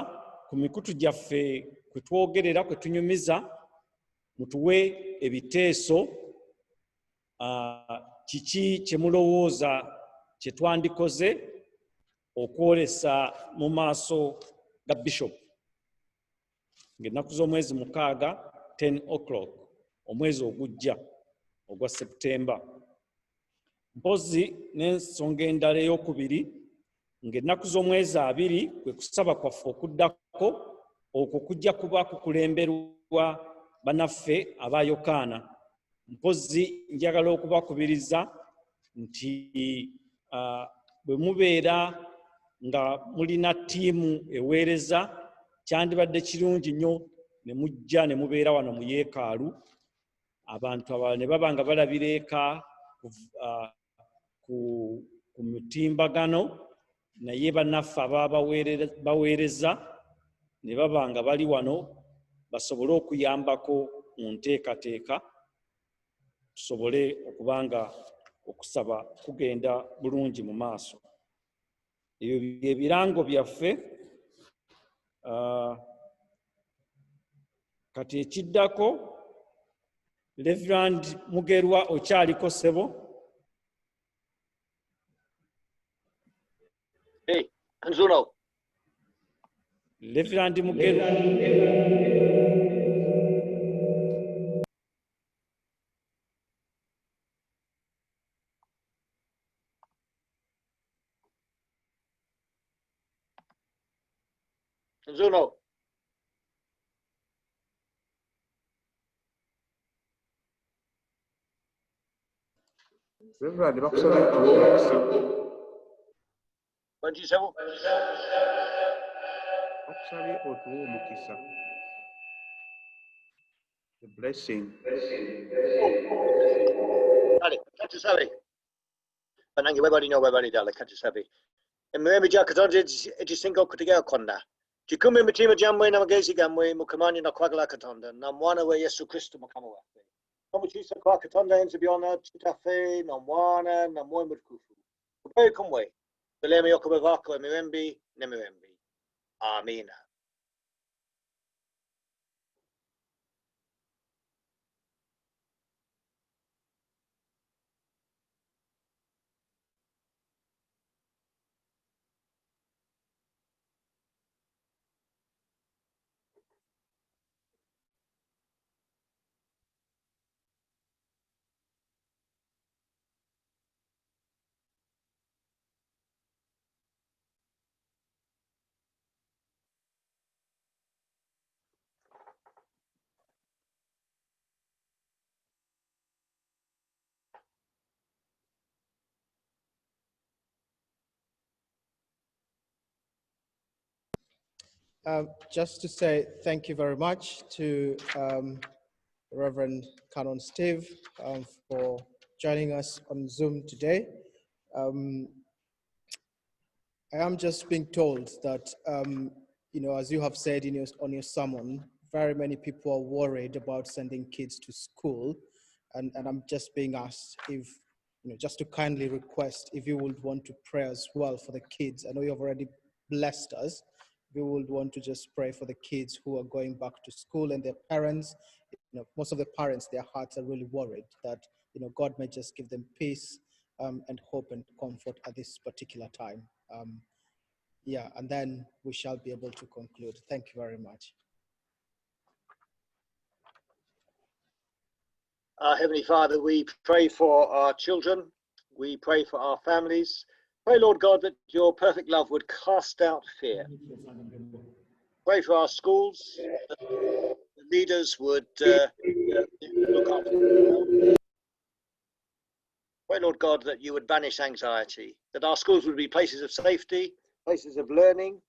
ku mikutu gyaffe kwe twogerera, kwe tunyumiza, mutuwe ebiteeso kiki kye mulowooza kye twandikoze okwolesa mu maaso ga Bishop ng'ennaku z'omwezi 6 10 omwezi ogujja ogwa Septemba. Mpozi n'ensonga endala ey'okubiri ng'ennaku z'omwezi 2 kwe kusaba kwaffe okuddako, okwo kujja kuba kukulemberwa bannaffe aba Yokaana. Mpozi njagala okubakubiriza nti bwe mubeera nga mulina ttiimu eweereza, kyandibadde kirungi nnyo ne mujja ne mubeera wano mu yeekaalu, abantu abalala ne baba nga balabira eka ku mutimbagano, naye bannaffe ababa baweereza ne baba nga bali wano basobole okuyambako mu nteekateeka, tusobole okuba nga okusaba kugenda bulungi mu maaso. Ebyo byebirango byaffe. Kati ekiddako, Reverend Mugerwa okyaliko ssebo? Hey, Nzuno. Reverend Mugerwa. Nzuno. Reverend bakusabye omukisa. Banjisabo. Bakusabye otuwe omukisa. The blessing. Dale, katusabe. Banangi webali no webali dale katusabe. Emirembe gya Katonda egisinga okutegeka kwonna. Kikume emitima gyammwe n'amagezi gammwe mukamanye n'okwagala Katonda na mwana we Yesu Kristo Mukama waffe. Omukiisa kwa Katonda ensi byonna Kitaffe n'Omwana na Mwoyo Mutukuvu. Kubeere kumwe. Bileme y'okubevaako emirembe n'emirembe. Amiina. Just to say thank you very much to Reverend Canon Steve for joining us on Zoom today. I am just being told that, you know, as you have said in on your sermon, very many people are worried about sending kids to school. And I'm just being asked if, you know, just to kindly request if you would want to pray as well for the kids. I know you've already blessed us, we would want to just pray for the kids who are going back to school and their parents. Most of the parents, their hearts are really worried that, God may just give them peace and hope and comfort at this particular time. Yeah, and then we shall be able to conclude. Thank you very much. Our Heavenly Father, we pray for our children. We pray for our families. Pray, Lord God, that your perfect love would cast out fear. Pray for our schools, that the leaders would look after them. Pray, Lord God, that you would banish anxiety, that our schools would be places of safety, places of learning,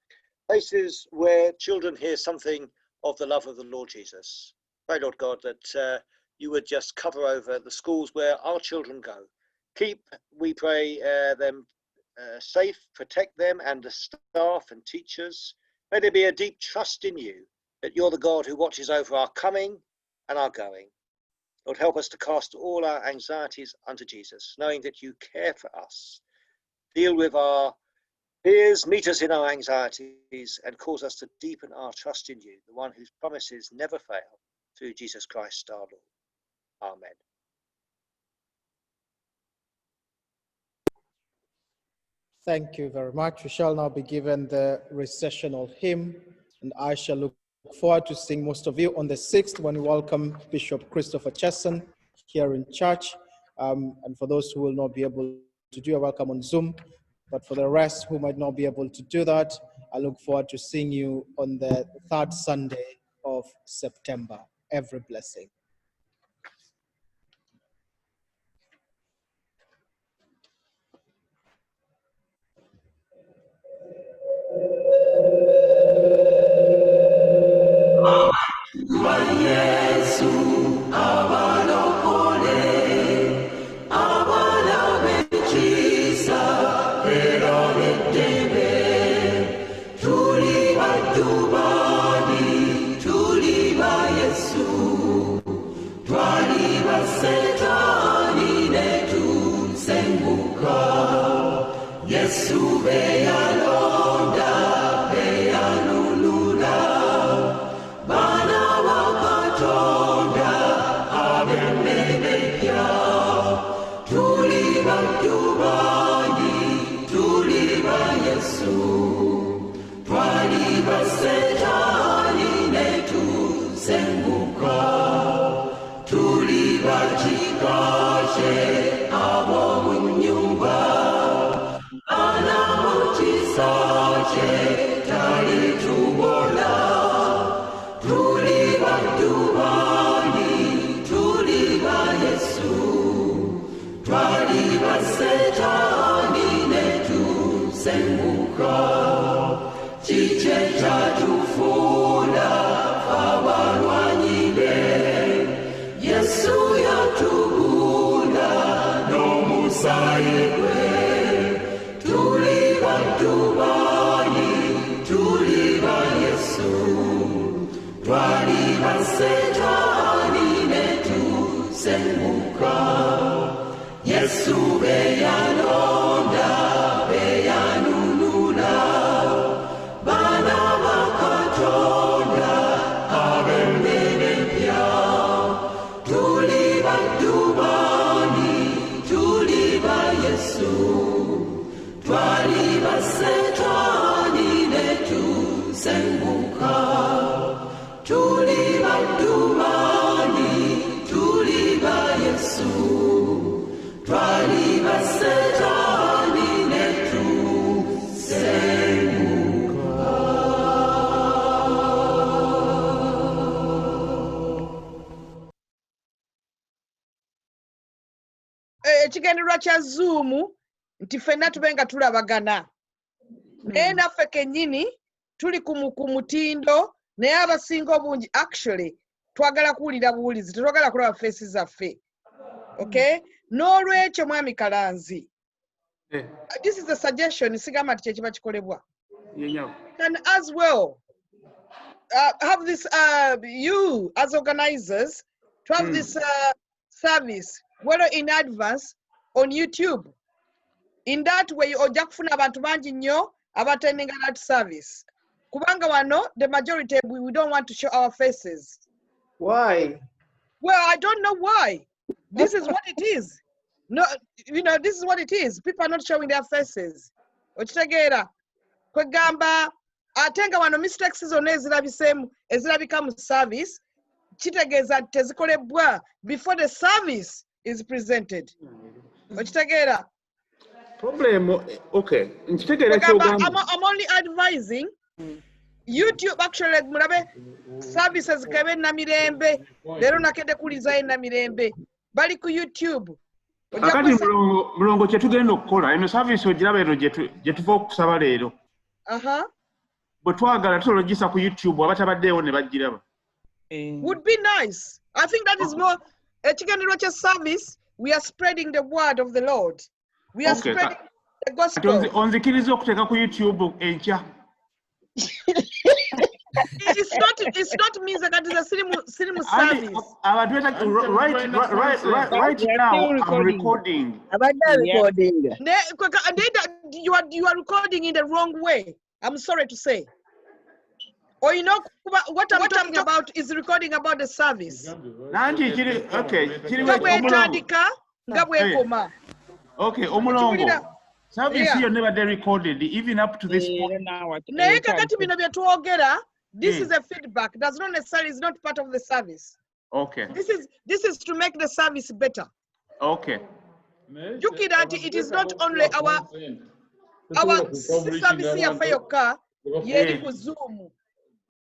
places where children hear something of the love of the Lord Jesus. Pray, Lord God, that you would just cover over the schools where our children go. Keep, we pray, them safe, protect them and the staff and teachers. May there be a deep trust in you, that you're the God who watches over our coming and our going. Lord, help us to cast all our anxieties unto Jesus, knowing that you care for us. Deal with our fears, meet us in our anxieties, and cause us to deepen our trust in you, the one whose promises never fail, through Jesus Christ our Lord. Amen. Thank you very much. We shall now be given the recessional hymn, and I shall look forward to seeing most of you on the 6th when we welcome Bishop Christopher Chesson here in church. And for those who will not be able to do a welcome on Zoom, but for the rest who might not be able to do that, I look forward to seeing you on the 3rd Sunday of September. Every blessing. Ekigendererwa kya Zoom nti ffenna tube nga tulabagana naye naffe kennyini tuli ku mutindo naye abasinga obungi actually twagala kuwulira buwulizi tetwagala kulaba feesi zaffe. Okay, n'olwekyo mwami Kalanzi, this is a suggestion, sigamba nti kyekiba kikolebwa. And as well have this you as organizers to have this service whether in advance on YouTube. In that way ojja kufuna abantu bangi nnyo abattendinga that service Kubanga wano, the majority, we don't want to show our faces. Why? Well, I don't know why. This is what it is. No, you know, this is what it is. People are not showing their faces. Ochitegera. Kwegamba, atenga wano mistakes zonna ezirabika mu service, kitegeeza tezikolebwa before the service is presented. Ochitegera. Problem, okay. I'm only advising YouTube actually mulabe services kebe namirembe lero nakede kuliza namirembe bali ku YouTube. Akati mulongo kye tugenda okukola eno service ogiraba eno gye tuva okusaba leero. Bwe twagala tulogisa ku YouTube abatabaddeewo ne bagiraba. Would be nice. I think that is more ekigendererwa kya service. We are spreading the word of the Lord. We are spreading the gospel. Onzikiriza okuteeka ku YouTube enkya. It's not means that it is a cinema service. Right now I'm recording. You are recording in the wrong way. I'm sorry to say. Or you know what I'm talking about is recording about the service. Okay, omulongo. Service here never recorded even up to this point. This is a feedback. Does not necessarily is not part of the service. Okay. This is to make the service better. Okay. It is not only our service here for your car. Yeri ku Zoom.